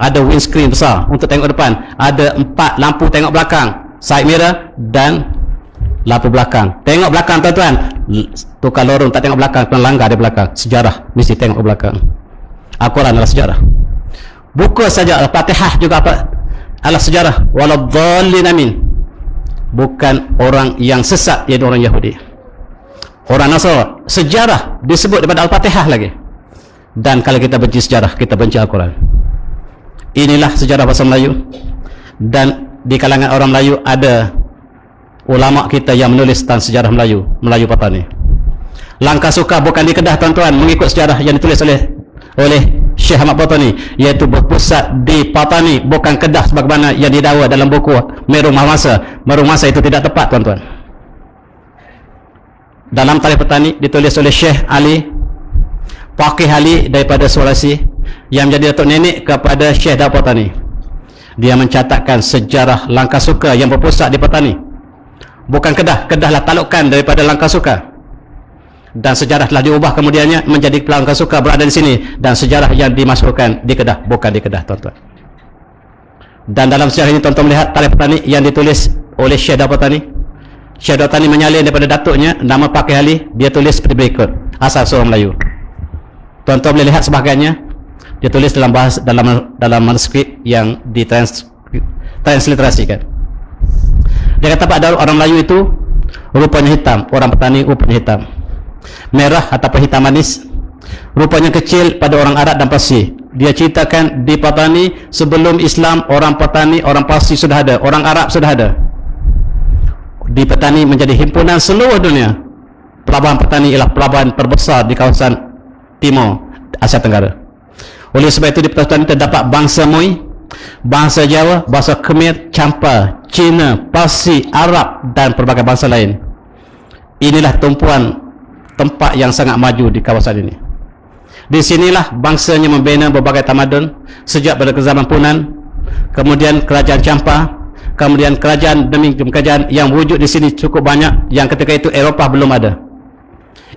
ada windscreen besar untuk tengok depan, ada 4 lampu tengok belakang, side mirror dan lampu belakang. Tengok belakang tuan-tuan, tukar lorong tak tengok belakang, kena langgar di belakang. Sejarah mesti tengok belakang. Al-Quran adalah sejarah. Buku saja Al-Fatihah juga apa? Adalah sejarah. Waladhdallin amin. Bukan orang yang sesat, iaitu orang Yahudi. Orang Nasrani. Sejarah disebut daripada Al-Fatihah lagi. Dan kalau kita benci sejarah, kita benci Al-Quran. Inilah sejarah bahasa Melayu. Dan di kalangan orang Melayu ada ulama kita yang menulis tentang sejarah Melayu, Melayu Patani. Langkah suka bukan di Kedah tuan-tuan, mengikut sejarah yang ditulis oleh Syekh Ahmad Patani, iaitu berpusat di Patani, bukan Kedah sebagaimana yang didakwa dalam buku Meru Mahmasa. Meru Mahmasa itu tidak tepat tuan-tuan. Dalam tarikh Patani ditulis oleh Syekh Ali Faqih Ali daripada Sulawesi, yang menjadi datuk nenek kepada Syekh Daud Patani. Dia mencatatkan sejarah Langkah Suka yang berpusat di Patani, bukan Kedah. Kedahlah talukan daripada Langkah Suka, dan sejarah telah diubah kemudiannya menjadi Langkah Suka berada di sini, dan sejarah yang dimasukkan di Kedah, bukan di Kedah tuan-tuan. Dan dalam sejarah ini tuan-tuan melihat tarikh Patani yang ditulis oleh Syekh Daud Patani. Syekh Daud Patani menyalin daripada datuknya, nama Faqih Ali, dia tulis seperti berikut, asal seorang Melayu. Tuan-tuan boleh lihat sebagainya, dia tulis dalam bahasa, dalam manuskrip yang ditransliterasikan. Dia kata pada orang Melayu itu rupanya hitam, orang Petani rupanya hitam, merah ataupun hitam manis, rupanya kecil pada orang Arab dan Parsi. Dia ceritakan di Patani sebelum Islam, orang Patani, orang Parsi sudah ada, orang Arab sudah ada. Di Patani menjadi himpunan seluruh dunia. Pelabuhan Patani ialah pelabuhan terbesar di kawasan Timur Asia Tenggara. Oleh sebab itu di Patani terdapat bangsa Mui, bangsa Jawa, bangsa Khmer, Champa, Cina, Parsi, Arab dan pelbagai bangsa lain. Inilah tumpuan tempat yang sangat maju di kawasan ini. Di sinilah bangsanya membina berbagai tamadun sejak pada zaman Punan, kemudian kerajaan Champa, kemudian kerajaan demi kerajaan yang wujud di sini cukup banyak, yang ketika itu Eropah belum ada.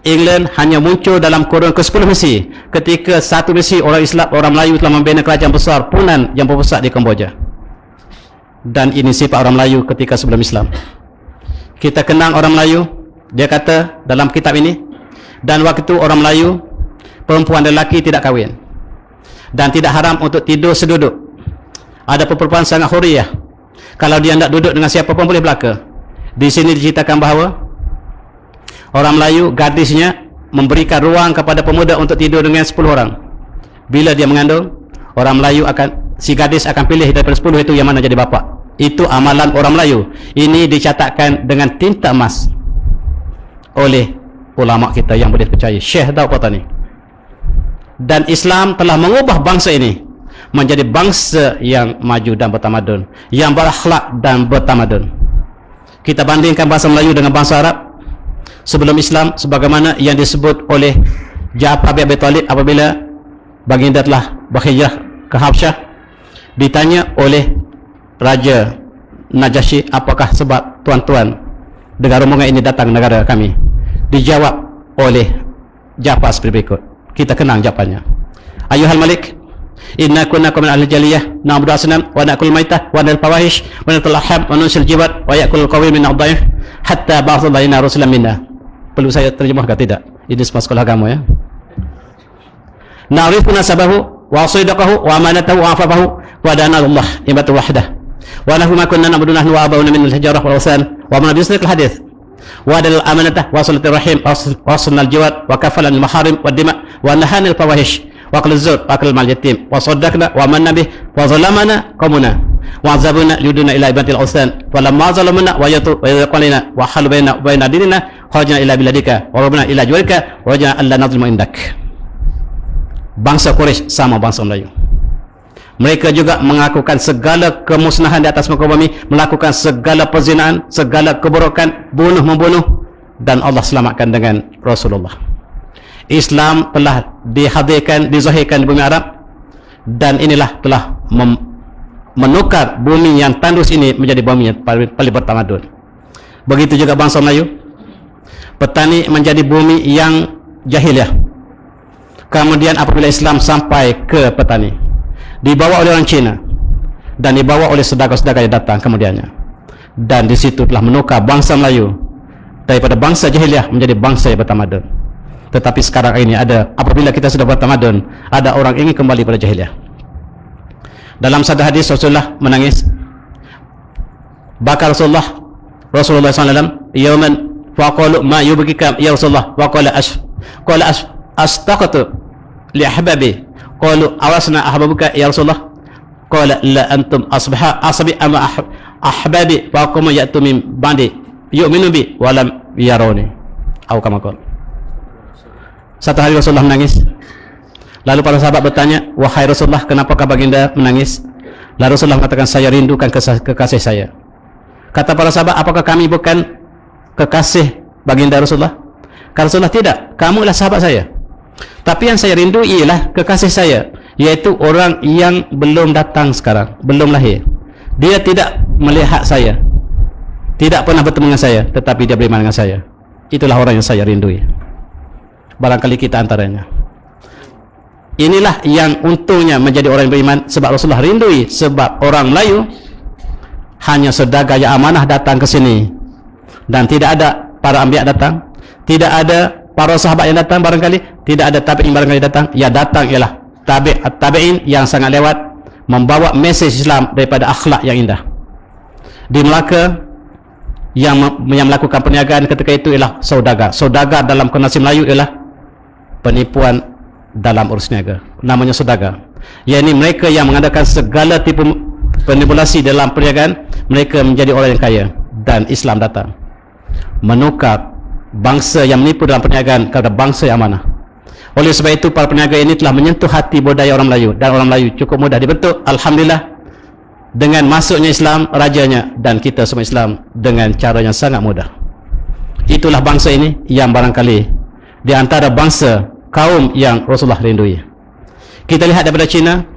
England hanya muncul dalam kurun ke-10 misi, ketika satu misi orang Islam, orang Melayu telah membina kerajaan besar Punan yang berpusat di Kamboja. Dan ini sifat orang Melayu ketika sebelum Islam. Kita kenang orang Melayu, dia kata dalam kitab ini, dan waktu itu orang Melayu, perempuan dan lelaki tidak kahwin, dan tidak haram untuk tidur seduduk. Ada perempuan sangat huriyah, kalau dia tidak duduk dengan siapa pun boleh belaka. Di sini diceritakan bahawa orang Melayu, gadisnya memberikan ruang kepada pemuda untuk tidur dengan 10 orang. Bila dia mengandung, orang Melayu si gadis akan pilih daripada 10 itu yang mana jadi bapa. Itu amalan orang Melayu. Ini dicatatkan dengan tinta emas oleh ulama kita yang boleh percaya, Syekh Daud Patani. Dan Islam telah mengubah bangsa ini menjadi bangsa yang maju dan bertamadun, yang berakhlak dan bertamadun. Kita bandingkan bahasa Melayu dengan bangsa Arab sebelum Islam, sebagaimana yang disebut oleh Ja'far bin Abi Talib apabila baginda telah berhijrah ke Habsyah. Ditanya oleh Raja Najasyi, apakah sebab tuan-tuan dengan rombongan ini datang negara kami? Dijawab oleh Ja'far seperti berikut. Kita kenang jawapannya. Ayuhal Malik, inna kunna min ahli jaliyah na'budu asnam wa na'kul maitah wa na'kul fawahish wa na'kul laham wa nusil jibat wa ya'kul qawim min ad-dhaif hatta ba'atha alaina rasulan minna. Perlu saya terjemahkan tidak? Ini semua sekolah agama ya. Na'rifu nasabahu wa sidqahu wa amanatahu wa afafahu wa dana Allah ibatul wahdah wa nahnu ma kunna na'budu nahnu wa abauna min al-hijarah wal awsan wa man bisnil hadith wa dal amanatah wa salatir rahim wa sunnal jiwat wa kafalan al-maharim wa dima wa nahanil fawahish wa qal az-zur wa qal mal yatim wa saddaqna wa man nabih wa zalamana qawmuna wa azabuna yuduna ila ibatil awsan wa lamma zalamuna wa yaqulina wa halu baina dinina kharajna ila biladika wa rabbana ila juwalika wa ja'alna alla nadhlimu indak. Bangsa Quraisy sama bangsa Melayu. Mereka juga mengakukan segala kemusnahan di atas muka bumi, melakukan segala perzinaan, segala keburukan, bunuh-membunuh, dan Allah selamatkan dengan Rasulullah. Islam telah dihadirkan, dizahirkan di bumi Arab, dan inilah telah menukar bumi yang tandus ini menjadi bumi yang paling bertamadun. Begitu juga bangsa Melayu. Petani menjadi bumi yang jahiliah. Kemudian apabila Islam sampai ke petani, dibawa oleh orang Cina dan dibawa oleh sedekah-sedekah yang datang kemudiannya, dan di situ telah menukar bangsa Melayu daripada bangsa jahiliah menjadi bangsa yang bertamadun. Tetapi sekarang ini ada, apabila kita sudah bertamadun, ada orang ingin kembali pada jahiliah. Dalam satu hadis Rasulullah menangis. Bakar Rasulullah SAW yawman faqalu ma yubkika ya Rasulullah wa qala astaqatu li ahbabi qalu awasna ahbabuka ya Rasulullah qala la antum asbi ama ahbabi wa qum ya'tu min ba'di yu'minu bi wa lam yarawni atau kama qala. Satu hari Rasulullah menangis. Lalu para sahabat bertanya, wahai Rasulullah, kenapakah baginda menangis? Lalu Rasulullah mengatakan, saya rindukan kekasih saya. Kata para sahabat, apakah kami bukan kekasih baginda Rasulullah? Kata Rasulullah, tidak, kamulah sahabat saya. Tapi yang saya rindu ialah kekasih saya, yaitu orang yang belum datang sekarang, belum lahir. Dia tidak melihat saya, tidak pernah bertemu dengan saya, tetapi dia beriman dengan saya. Itulah orang yang saya rindui. Barangkali kita antaranya. Inilah yang untungnya menjadi orang yang beriman, sebab Rasulullah rindui. Sebab orang Melayu hanya saudagar yang amanah datang ke sini, dan tidak ada para anbiya datang, tidak ada para sahabat yang datang, barangkali tidak ada tabi'in barangkali datang. Yang datang ialah tabi'in yang sangat lewat, membawa mesej Islam daripada akhlak yang indah. Di Melaka yang melakukan perniagaan ketika itu ialah saudagar. Saudagar dalam kononsi Melayu ialah penipuan dalam urus niaga, namanya saudagar. Yakni mereka yang mengadakan segala tipu manipulasi dalam perniagaan, mereka menjadi orang yang kaya, dan Islam datang menukar bangsa yang menipu dalam perniagaan kepada bangsa yang amanah. Oleh sebab itu para peniaga ini telah menyentuh hati budaya orang Melayu, dan orang Melayu cukup mudah dibentuk, alhamdulillah, dengan masuknya Islam, rajanya, dan kita semua Islam dengan cara yang sangat mudah. Itulah bangsa ini yang barangkali di antara bangsa kaum yang Rasulullah rindui. Kita lihat daripada China,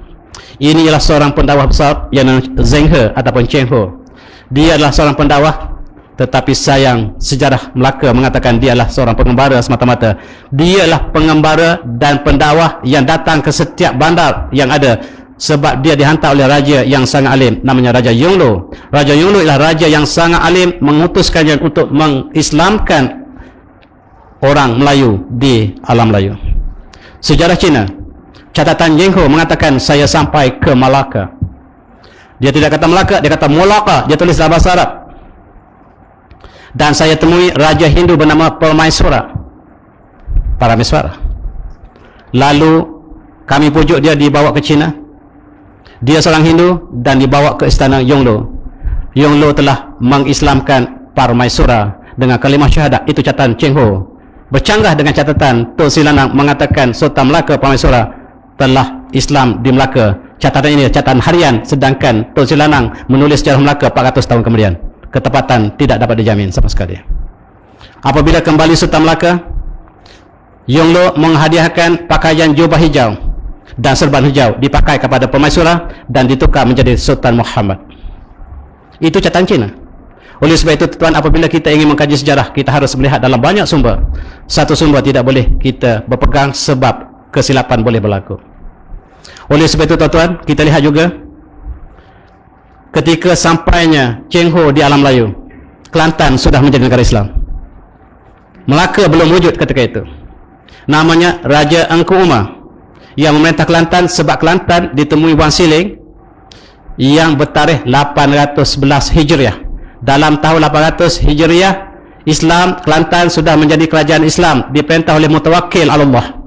ini ialah seorang pendakwah besar yang Zheng He ataupun Cheng Ho. Dia adalah seorang pendakwah, tetapi sayang sejarah Melaka mengatakan dia adalah seorang pengembara semata-mata. Dia adalah pengembara dan pendakwah yang datang ke setiap bandar yang ada, sebab dia dihantar oleh raja yang sangat alim, namanya Raja Yonglo. Raja Yonglo ialah raja yang sangat alim, mengutuskannya untuk mengislamkan orang Melayu di alam Melayu. Sejarah Cina, catatan Zheng He mengatakan saya sampai ke Malaka. Dia tidak kata Melaka, dia kata Molaka, dia tulis dalam bahasa Arab. Dan saya temui raja Hindu bernama Parameswara. Lalu kami pujuk dia, dibawa ke China. Dia seorang Hindu dan dibawa ke istana Yonglo. Yonglo telah mengislamkan Parameswara dengan kalimah syahadat. Itu catatan Zheng He. Bercanggah dengan catatan Tok Sri Lanang mengatakan Sultan Melaka Parameswara telah Islam di Melaka. Catatan ini catatan harian, sedangkan Tok Sri Lanang menulis sejarah Melaka 400 tahun kemudian. Ketepatan tidak dapat dijamin sama sekali. Apabila kembali Sultan Melaka, Yonglo menghadiahkan pakaian jubah hijau dan serban hijau dipakai kepada Parameswara dan ditukar menjadi Sultan Muhammad. Itu catatan Cina. Oleh sebab itu tuan, apabila kita ingin mengkaji sejarah, kita harus melihat dalam banyak sumber. Satu sumber tidak boleh kita berpegang sebab kesilapan boleh berlaku. Oleh sebab itu tuan-tuan, kita lihat juga ketika sampainya Zheng He di alam Melayu, Kelantan sudah menjadi negara Islam. Melaka belum wujud ketika itu. Namanya Raja Engku Umar yang memerintah Kelantan, sebab Kelantan ditemui Wang Siling yang bertarikh 811 Hijriah. Dalam tahun 800 Hijriah, Islam Kelantan sudah menjadi kerajaan Islam, diperintah oleh Mutawakkil Allah.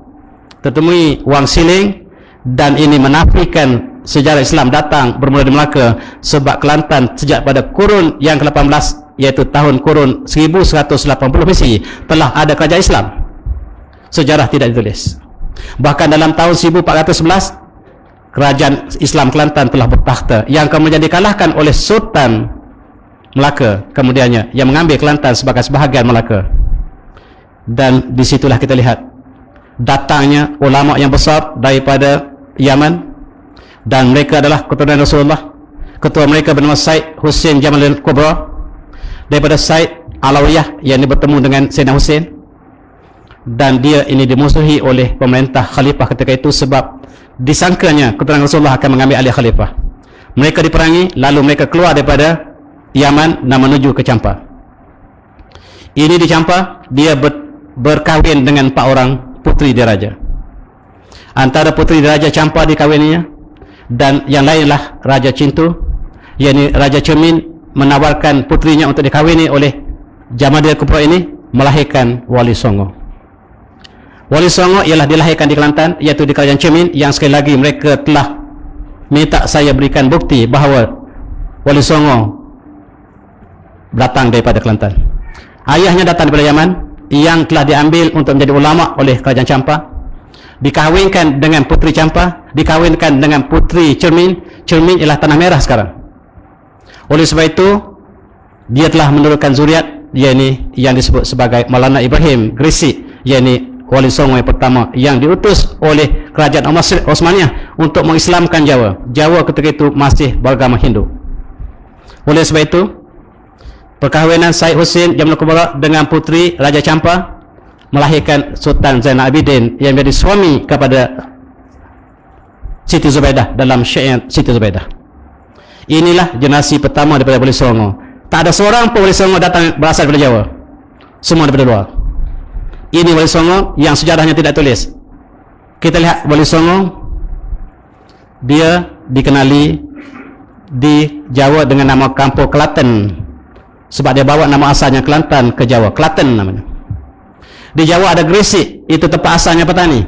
Tertemui Wang Siling, dan ini menafikan sejarah Islam datang bermula di Melaka, sebab Kelantan sejak pada kurun yang ke-18, yaitu tahun kurun 1180 Misi, telah ada kerajaan Islam. Sejarah tidak ditulis. Bahkan dalam tahun 1411, kerajaan Islam Kelantan telah bertakhta, yang kemudian dikalahkan oleh Sultan Melaka kemudiannya, yang mengambil Kelantan sebagai sebahagian Melaka. Dan disitulah kita lihat datangnya ulama yang besar daripada Yaman, dan mereka adalah keturunan Rasulullah. Ketua mereka bernama Said Hussein Jamal Al-Kubra, daripada Said Alawiyah yang bertemu dengan Sayyidina Hussein, dan dia ini dimusuhi oleh pemerintah khalifah ketika itu, sebab disangkanya keturunan Rasulullah akan mengambil alih khalifah. Mereka diperangi, lalu mereka keluar daripada Yaman dan menuju ke Champa. Ini di Champa dia berkahwin dengan 4 orang putri diraja. Antara putri diraja Champa dikahwininya Dan yang lainlah Raja Cintu, yakni Raja Cermin menawarkan putrinya untuk dikahwini oleh Jamadil Kubra ini, melahirkan Wali Songo. Wali Songo ialah dilahirkan di Kelantan, iaitu di Kerajaan Cermin, yang sekali lagi mereka telah minta saya berikan bukti bahawa Wali Songo datang daripada Kelantan. Ayahnya datang daripada Yaman, yang telah diambil untuk menjadi ulama oleh Kerajaan Champa, dikahwinkan dengan putri Champa, dikahwinkan dengan putri Cermin. Cermin ialah Tanah Merah sekarang. Oleh sebab itu, dia telah menurunkan zuriat, yakni yang disebut sebagai Maulana Ibrahim Gresik, yakni Wali Songo yang pertama yang diutus oleh Kerajaan Osmaniyah untuk mengislamkan Jawa. Jawa ketika itu masih beragama Hindu. Oleh sebab itu, perkahwinan Syed Hussein Jamalul Kubra dengan putri Raja Champa melahirkan Sultan Zainal Abidin yang menjadi suami kepada Siti Zubaidah dalam syair Siti Zubaidah. Inilah generasi pertama daripada Wali Songo. Tak ada seorang pun Wali Songo datang berasal daripada Jawa. Semua daripada luar. Ini Wali Songo yang sejarahnya tidak tulis. Kita lihat Wali Songo, dia dikenali di Jawa dengan nama Kampung Klaten, sebab dia bawa nama asalnya Kelantan ke Jawa. Klaten namanya. Di Jawa ada Gresik, itu tempat asalnya petani.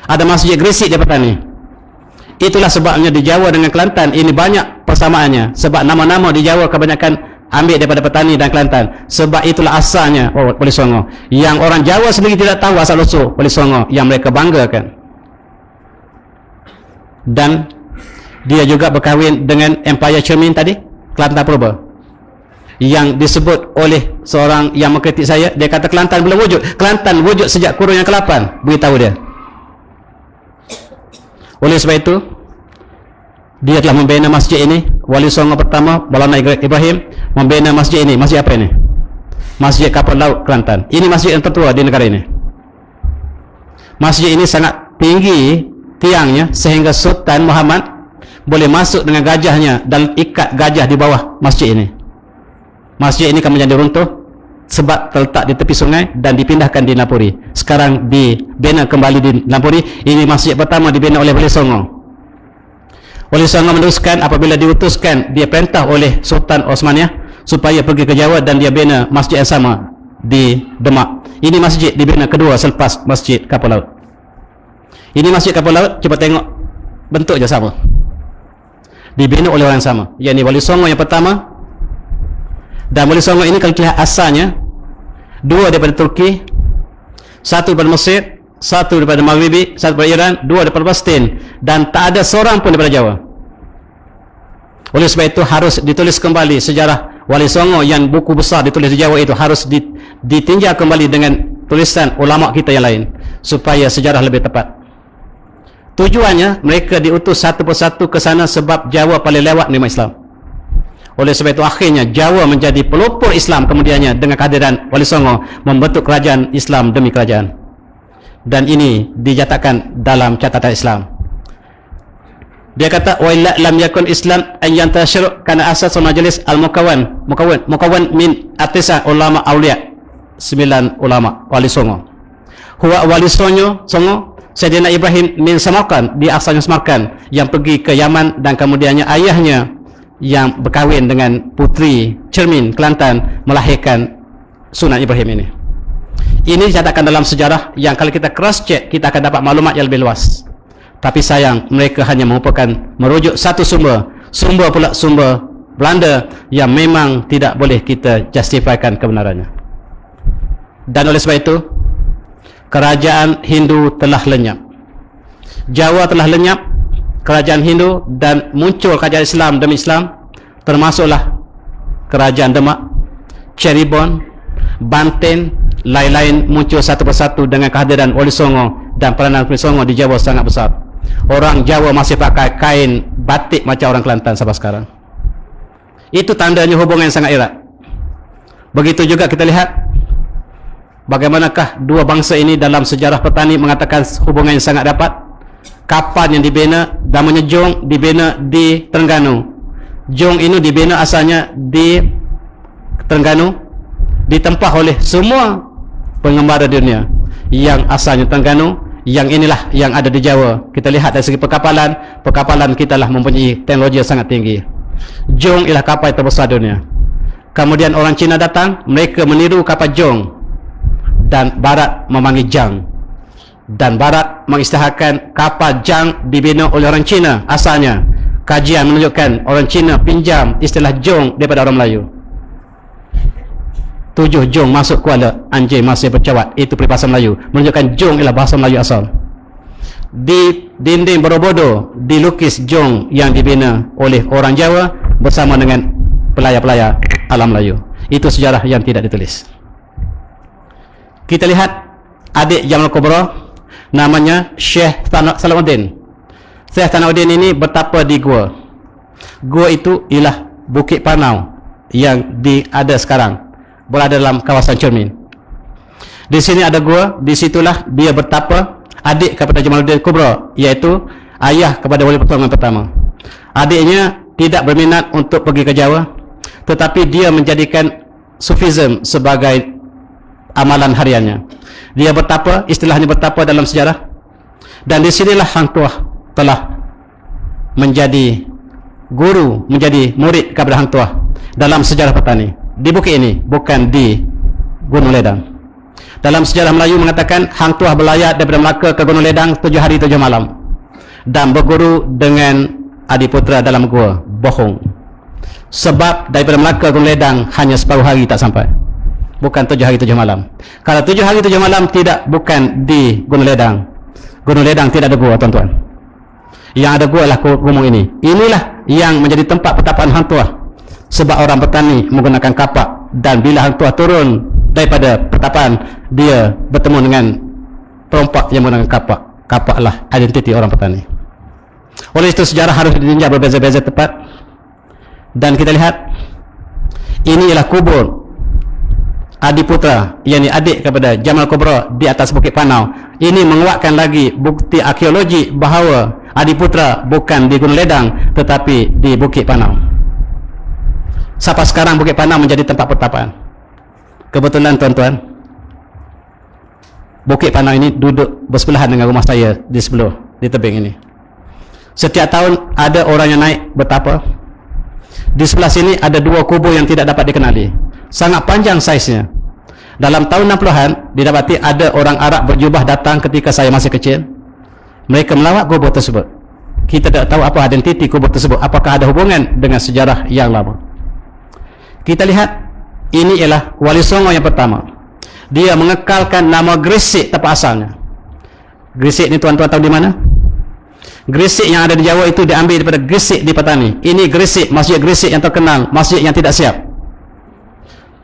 Ada masjid Gresik dia petani. Itulah sebabnya di Jawa dengan Kelantan ini banyak persamaannya, sebab nama-nama di Jawa kebanyakan ambil daripada petani dan Kelantan. Sebab itulah asalnya Wali Songo, yang orang Jawa sendiri tidak tahu asal usul Wali Songo yang mereka banggakan. Dan dia juga berkahwin dengan Empire Cermin tadi, Kelantan Purba, yang disebut oleh seorang yang mengkritik saya. Dia kata Kelantan belum wujud. Kelantan wujud sejak kurun yang ke-8, beritahu dia. Oleh sebab itu, dia telah membina masjid ini. Wali Songo pertama, Maulana Ibrahim, membina masjid ini. Masjid apa ini? Masjid Kapal Laut Kelantan. Ini masjid yang tertua di negara ini. Masjid ini sangat tinggi tiangnya, sehingga Sultan Muhammad boleh masuk dengan gajahnya dan ikat gajah di bawah masjid ini. Masjid ini akan menjadi runtuh sebab terletak di tepi sungai dan dipindahkan di Napuri. Sekarang dibina kembali di Napuri. Ini masjid pertama dibina oleh Wali Songo. Wali Songo meneruskan apabila diutuskan, dia perintah oleh Sultan Osmaniyah supaya pergi ke Jawa, dan dia bina masjid yang sama di Demak. Ini masjid dibina kedua selepas Masjid Kapal Laut. Ini Masjid Kapal Laut, cuba tengok bentuknya sama. Dibina oleh orang yang sama, yakni Wali Songo yang pertama. Dan Wali Songo ini kalau lihat asalnya, dua daripada Turki, satu daripada Mesir, satu daripada Maghribi, satu daripada Iran, dua daripada Palestin, dan tak ada seorang pun daripada Jawa. Oleh sebab itu harus ditulis kembali sejarah Wali Songo yang buku besar ditulis di Jawa itu, harus ditinjau kembali dengan tulisan ulama kita yang lain supaya sejarah lebih tepat. Tujuannya mereka diutus satu persatu ke sana sebab Jawa paling lewat menerima Islam. Oleh sebab itu akhirnya Jawa menjadi pelopor Islam kemudiannya dengan kehadiran Wali Songo membentuk kerajaan Islam demi kerajaan. Dan ini dinyatakan dalam catatan Islam. Dia kata wa illa lam yakun Islam an yantashir kana asas majlis al-mukawwan min atisa ulama auliya, 9 ulama Wali Songo. Huwa Wali Songo Sayyidina Ibrahim min Samarkand, dia asalnya Samarkand, yang pergi ke Yaman, dan kemudiannya ayahnya yang berkahwin dengan putri Cermin Kelantan melahirkan Sunan Ibrahim ini. Ini dicatatkan dalam sejarah yang kalau kita cross check kita akan dapat maklumat yang lebih luas. Tapi sayang mereka hanya merujuk satu sumber pula sumber Belanda yang memang tidak boleh kita justifikan kebenarannya. Dan oleh sebab itu kerajaan Hindu telah lenyap, Jawa telah lenyap, kerajaan Hindu, dan muncul kerajaan Islam demi Islam, termasuklah kerajaan Demak, Cirebon, Banten, lain-lain muncul satu persatu dengan kehadiran Wali Songo, dan peranan Wali Songo di Jawa sangat besar. Orang Jawa masih pakai kain batik macam orang Kelantan sampai sekarang. Itu tandanya hubungan yang sangat erat. Begitu juga kita lihat bagaimanakah dua bangsa ini dalam sejarah petani mengatakan hubungan yang sangat rapat. Kapal yang dibina namanya Jong, dibina di Terengganu. Jong ini dibina asalnya di Terengganu, ditempah oleh semua pengembara dunia yang asalnya Terengganu, yang inilah yang ada di Jawa. Kita lihat dari segi perkapalan, perkapalan kita lah mempunyai teknologi yang sangat tinggi. Jong ialah kapal terbesar dunia. Kemudian orang Cina datang, mereka meniru kapal Jong, dan Barat memanggil Jang, dan Barat mengisytiharkan kapal Jang dibina oleh orang Cina asalnya. Kajian menunjukkan orang Cina pinjam istilah Jong daripada orang Melayu. 7 Jong masuk Kuala, anjing masih bercawat, itu peribahasa Melayu, menunjukkan Jong ialah bahasa Melayu asal. Di dinding Borobudur dilukis Jong yang dibina oleh orang Jawa bersama dengan pelayar-pelayar alam Melayu. Itu sejarah yang tidak ditulis. Kita lihat adik Jamal Kubra, namanya Syekh Salahuddin. Syekh Salahuddin ini bertapa di gua. Gua itu ialah Bukit Panau yang ada sekarang, berada dalam kawasan Cermin. Di sini ada gua, di situlah dia bertapa, adik kepada Jamaluddin Kubra, iaitu ayah kepada Wali Pertolongan pertama. Adiknya tidak berminat untuk pergi ke Jawa, tetapi dia menjadikan Sufism sebagai amalan hariannya. Dia bertapa, istilahnya bertapa dalam sejarah, dan di sinilah Hang Tuah telah menjadi guru, menjadi murid kepada Hang Tuah dalam sejarah petani. Di bukit ini, bukan di Gunung Ledang. Dalam sejarah Melayu mengatakan Hang Tuah berlayar daripada Melaka ke Gunung Ledang 7 hari 7 malam dan berguru dengan Adiputra dalam gua. Bohong. Sebab daripada Melaka ke Gunung Ledang hanya separuh hari tak sampai. Bukan 7 hari 7 malam. Kalau 7 hari 7 malam bukan di Gunung Ledang. Gunung Ledang tidak ada gua, tuan-tuan. Yang ada gua adalah gunung ini. Inilah yang menjadi tempat pertapaan Hang Tuah. Sebab orang petani menggunakan kapak, dan bila Hang Tuah turun daripada pertapaan, dia bertemu dengan perompak yang menggunakan kapak. Kapaklah identiti orang petani. Oleh itu sejarah harus ditinjau berbeza-beza tepat. Dan kita lihat ini ialah kubur Adiputra, yakni adik kepada Jamal Kubra di atas Bukit Panau. Ini menguatkan lagi bukti arkeologi bahawa Adiputra bukan di Gunung Ledang tetapi di Bukit Panau. Sampai sekarang Bukit Panau menjadi tempat pertapaan. Kebetulan tuan-tuan, Bukit Panau ini duduk bersebelahan dengan rumah saya di sebelah, di tebing ini. Setiap tahun ada orang yang naik bertapa. Di sebelah sini ada 2 kubur yang tidak dapat dikenali, sangat panjang saiznya. Dalam tahun 60-an didapati ada orang Arab berjubah datang ketika saya masih kecil. Mereka melawat kubur tersebut. Kita tidak tahu apa identiti kubur tersebut, apakah ada hubungan dengan sejarah yang lama. Kita lihat, ini ialah Wali Songo yang pertama. Dia mengekalkan nama Gresik tempat asalnya. Gresik ni tuan-tuan tahu di mana? Gresik yang ada di Jawa itu diambil daripada Gresik di Petani. Ini Gresik, masjid Gresik yang terkenal, masjid yang tidak siap.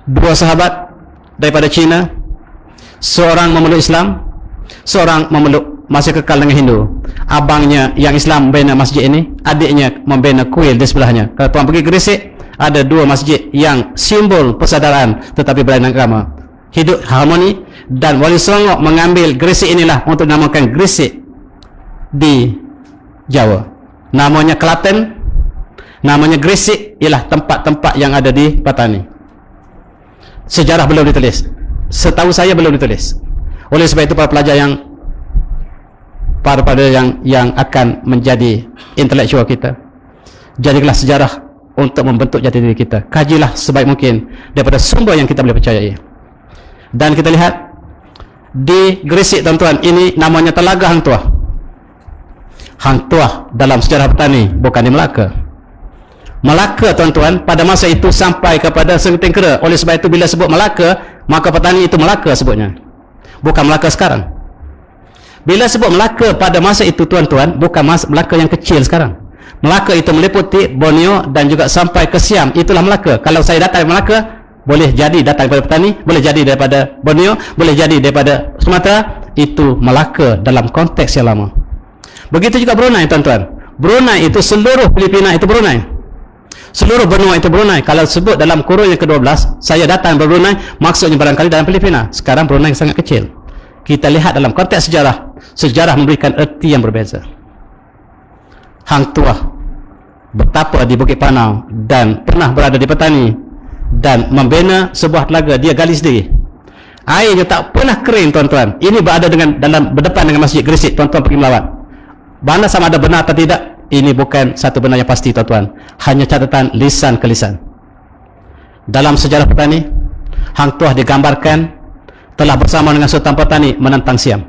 2 sahabat daripada Cina, seorang memeluk Islam, seorang memeluk masih kekal dengan Hindu. Abangnya yang Islam membina masjid ini, adiknya membina kuil di sebelahnya. Kalau tuan pergi Gresik, ada 2 masjid yang simbol persaudaraan tetapi berlainan agama, hidup harmoni. Dan Wali Songo mengambil Gresik inilah untuk namakan Gresik di Jawa. Namanya Klaten, namanya Gresik, ialah tempat-tempat yang ada di Petani. Sejarah belum ditulis, setahu saya belum ditulis. Oleh sebab itu para pelajar yang akan menjadi intelektual kita, jadilah sejarah untuk membentuk jati diri kita. Kajilah sebaik mungkin daripada sumber yang kita boleh percayai. Dan kita lihat di Gresik, tuan-tuan, ini namanya Telaga Hang Tuah. Hang Tuah dalam sejarah Petani bukan di Melaka. Melaka, tuan-tuan, pada masa itu sampai kepada Senting Kera. Oleh sebab itu bila sebut Melaka, maka Petani itu Melaka sebutnya, bukan Melaka sekarang. Bila sebut Melaka pada masa itu, tuan-tuan, bukan Melaka yang kecil sekarang. Melaka itu meliputi Borneo dan juga sampai ke Siam. Itulah Melaka. Kalau saya datang dari Melaka, boleh jadi datang daripada Petani, boleh jadi daripada Borneo, boleh jadi daripada Sumatera. Itu Melaka dalam konteks yang lama. Begitu juga Brunei, tuan-tuan. Brunei itu seluruh Filipina itu Brunei, seluruh benua itu Brunei. Kalau sebut dalam kurun yang ke-12, saya datang dari Brunei, maksudnya barangkali dalam Filipina. Sekarang Brunei sangat kecil. Kita lihat dalam konteks sejarah, sejarah memberikan erti yang berbeza. Hang Tuah bertapa di Bukit Panau dan pernah berada di Petani dan membina sebuah telaga. Dia gali sendiri. Airnya tak pernah kering, tuan-tuan. Ini berada berdepan dengan Masjid Gresik. Tuan-tuan pergi melawat. Mana sama ada benar atau tidak, ini bukan satu benar yang pasti, tuan-tuan. Hanya catatan lisan ke lisan. Dalam sejarah petani, Hang Tuah digambarkan telah bersama dengan Sultan Petani menentang Siam.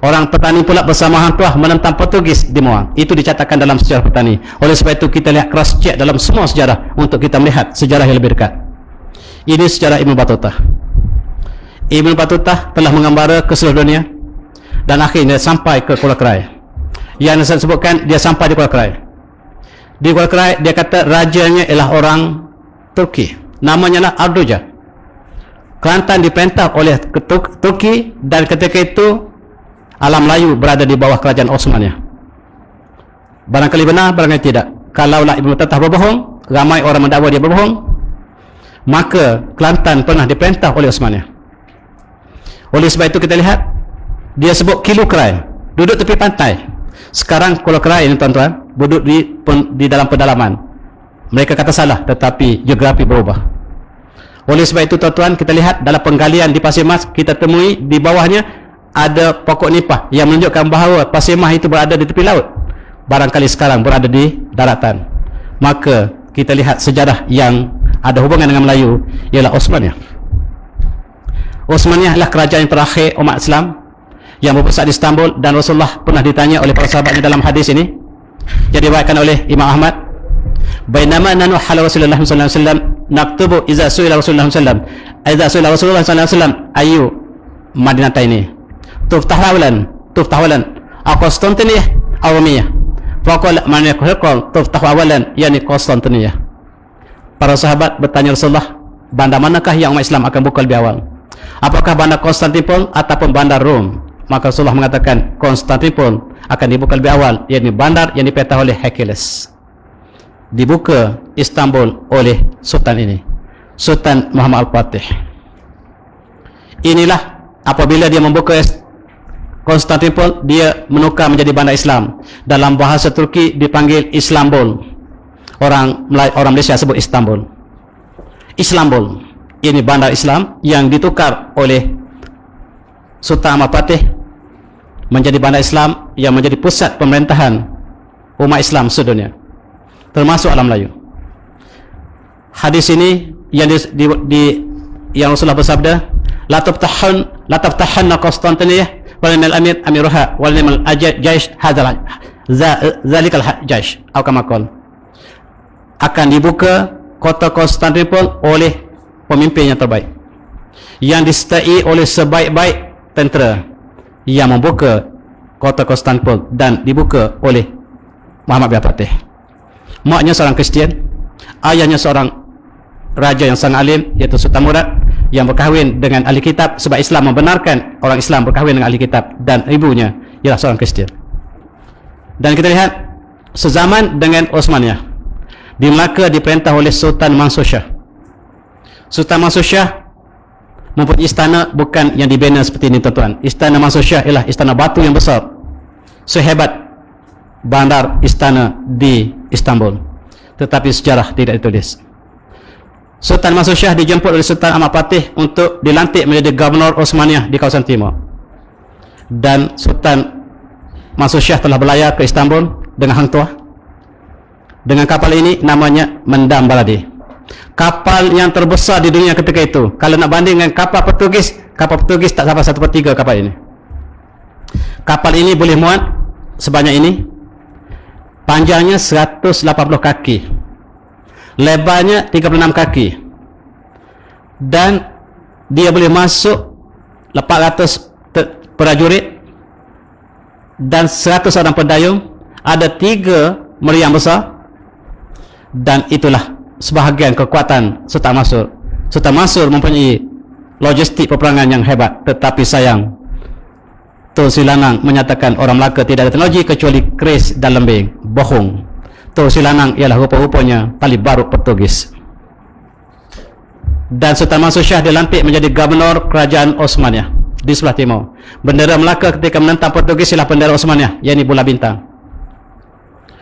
Orang petani pula bersama Hang Tuah menentang Portugis di Muar. Itu dicatatkan dalam sejarah petani. Oleh sebab itu kita lihat cross check dalam semua sejarah untuk kita melihat sejarah yang lebih dekat. Ini sejarah Ibn Battuta. Ibn Battuta telah mengembara ke seluruh dunia dan akhirnya sampai ke Kuala Krai. Yang saya sebutkan, dia sampai di Kuala Krai. Di Kuala Krai dia kata rajanya ialah orang Turki, namanya lah Arduja. Kelantan diperintah oleh Turki dan ketika itu alam Melayu berada di bawah kerajaan Osmania. Barangkali benar, barangkali tidak. Kalaulah Ibn Battuta berbohong, ramai orang mendakwa dia berbohong, maka Kelantan pernah diperintah oleh Osmania. Oleh sebab itu kita lihat dia sebut Kilu Krai, duduk tepi pantai. Sekarang Kuala Krai ini, tuan-tuan, duduk di dalam pedalaman. Mereka kata salah, tetapi geografi berubah. Oleh sebab itu, tuan-tuan, kita lihat dalam penggalian di Pasir Mas, kita temui di bawahnya ada pokok nipah yang menunjukkan bahawa Pasir Mas itu berada di tepi laut. Barangkali sekarang berada di daratan. Maka kita lihat sejarah yang ada hubungan dengan Melayu ialah Osmania. Osmania adalah kerajaan yang terakhir umat Islam yang berpusat di Istanbul, dan Rasulullah pernah ditanya oleh para sahabatnya dalam hadis ini yang diriwayatkan oleh Imam Ahmad, bainama nanu hala Rasulullah sallallahu alaihi wasallam naktubu iza su'ila Rasulullah sallallahu alaihi wasallam ayu Madinah ini tuftahawalan Konstantiniyah aw Romiyah, faqala man yaqul tuftahawalan yani Konstantiniyah. Para sahabat bertanya Rasulullah, bandar manakah yang umat Islam akan buka lebih awal, apakah bandar Konstantinopel ataupun bandar Rom? Maka Rasulullah mengatakan Konstantinopel akan dibuka lebih awal, yakni bandar yang diperintah oleh Hercules. Dibuka Istanbul oleh Sultan ini, Sultan Muhammad Al-Fatih. Inilah apabila dia membuka Konstantinopel, dia menukar menjadi bandar Islam. Dalam bahasa Turki dipanggil Islambol. Orang Malaysia sebut Istanbul. Islambol. Ini bandar Islam yang ditukar oleh Sultan Al-Fatih menjadi bandar Islam yang menjadi pusat pemerintahan umat Islam sedunia, termasuk alam Melayu. Hadis ini yang Rasulullah bersabda, la taftahanna Konstantiniyah wa limal amir amiruha wa limal jaish hadzal zalikal jaish atau kama qala, akan dibuka kota Konstantinopel oleh pemimpin yang terbaik, yang disertai oleh sebaik-baik tentera, yang membuka kota Konstantinopel dan dibuka oleh Muhammad bin Fatih. Maknya seorang Kristian, ayahnya seorang raja yang sangat alim, iaitu Sultan Murad, yang berkahwin dengan ahli kitab, sebab Islam membenarkan orang Islam berkahwin dengan ahli kitab, dan ibunya ialah seorang Kristian. Dan kita lihat sezaman dengan Osmania, di Melaka diperintah oleh Sultan Mansur Shah. Sultan Mansur Shah mempunyai istana bukan yang dibina seperti ini, tuan-tuan. Istana Mansur Shah ialah istana batu yang besar, sehebat bandar istana di Istanbul, tetapi sejarah tidak ditulis. Sultan Mansur Shah dijemput oleh Sultan Ahmad Fatih untuk dilantik menjadi Gubernur Osmania di kawasan timur, dan Sultan Mansur Shah telah berlayar ke Istanbul dengan Hang Tuah dengan kapal ini, namanya Mendam Baladi. Kapal yang terbesar di dunia ketika itu. Kalau nak banding dengan kapal Portugis tak sampai 1/3 kapal ini. Kapal ini boleh muat sebanyak ini. Panjangnya 180 kaki, lebarnya 36 kaki, dan dia boleh masuk 400 prajurit dan 100 orang pendayung. Ada 3 meriam besar, dan itulah sebahagian kekuatan Sultan Mansur. Sultan Mansur mempunyai logistik peperangan yang hebat, tetapi sayang Tun Sri Lanang menyatakan orang Melaka tidak ada teknologi kecuali keris dan lembing. Bohong. Tun Sri Lanang ialah rupa-rupanya tali barut Portugis. Dan Sultan Mansur Shah dilantik menjadi Gubernur Kerajaan Osmania di sebelah timur. Bendera Melaka ketika menentang Portugis ialah bendera Osmania, yakni bola bintang.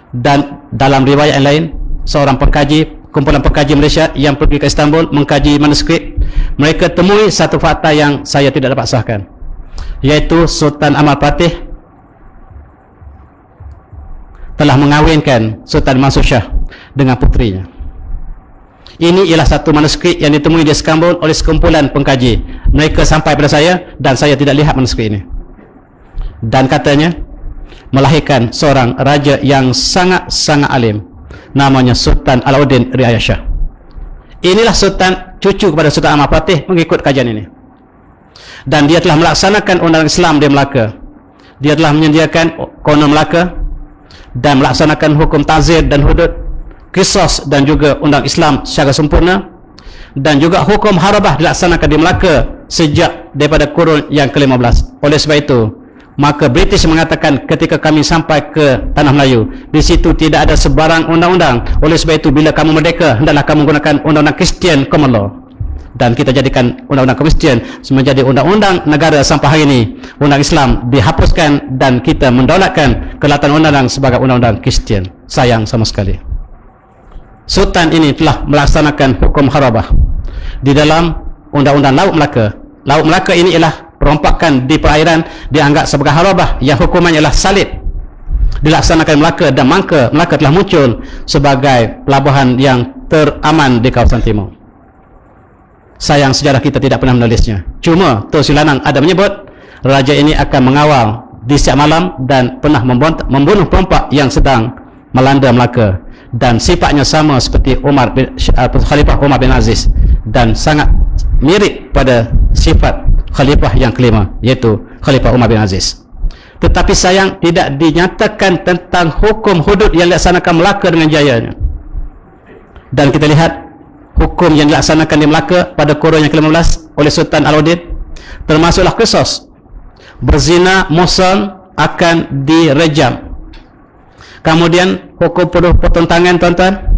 Dan dalam riwayat yang lain, seorang pengkaji, kumpulan pengkaji Malaysia yang pergi ke Istanbul mengkaji manuskrip, mereka temui satu fakta yang saya tidak dapat sahkan, iaitu Sultan Amal Fatih telah mengawinkan Sultan Mansur Shah dengan putrinya. Ini ialah satu manuskrip yang ditemui di Istanbul oleh sekumpulan pengkaji. Mereka sampai pada saya dan saya tidak lihat manuskrip ini. Dan katanya melahirkan seorang raja yang sangat-sangat alim, namanya Sultan Alauddin Riayat Shah. Inilah Sultan, cucu kepada Sultan Amal Fatih, mengikut kajian ini. Dan dia telah melaksanakan undang-undang Islam di Melaka. Dia telah menyediakan konon Melaka dan melaksanakan hukum ta'zir dan hudud, qisas dan juga undang Islam secara sempurna, dan juga hukum harabah dilaksanakan di Melaka sejak daripada kurun yang ke-15. Oleh sebab itu, maka British mengatakan ketika kami sampai ke Tanah Melayu, di situ tidak ada sebarang undang-undang. Oleh sebab itu, bila kamu merdeka, hendaklah kamu menggunakan undang-undang Kristian common law. Dan kita jadikan undang-undang Kristian menjadi undang-undang negara sampai hari ini. Undang Islam dihapuskan dan kita mendaulatkan kelatan undang-undang sebagai undang-undang Kristian. Sayang sama sekali. Sultan ini telah melaksanakan hukum harabah di dalam undang-undang Laut Melaka. Laut Melaka ini ialah perompakan di perairan, dianggap sebagai harabah yang hukumannya ialah salib. Dilaksanakan Melaka dan Melaka telah muncul sebagai pelabuhan yang teraman di kawasan timur. Sayang sejarah kita tidak pernah menulisnya. Cuma Tun Sri Lanang ada menyebut raja ini akan mengawal di siang malam dan pernah membunuh perompak yang sedang melanda Melaka, dan sifatnya sama seperti Khalifah Umar bin Aziz dan sangat mirip pada sifat Khalifah yang kelima, iaitu Khalifah Umar bin Aziz. Tetapi sayang tidak dinyatakan tentang hukum hudud yang dilaksanakan Melaka dengan jayanya. Dan kita lihat hukum yang dilaksanakan di Melaka pada kurun yang ke-15 oleh Sultan Alauddin, termasuklah qisas. Berzina muhsan akan direjam. Kemudian hukum potong tangan, tuan-tuan,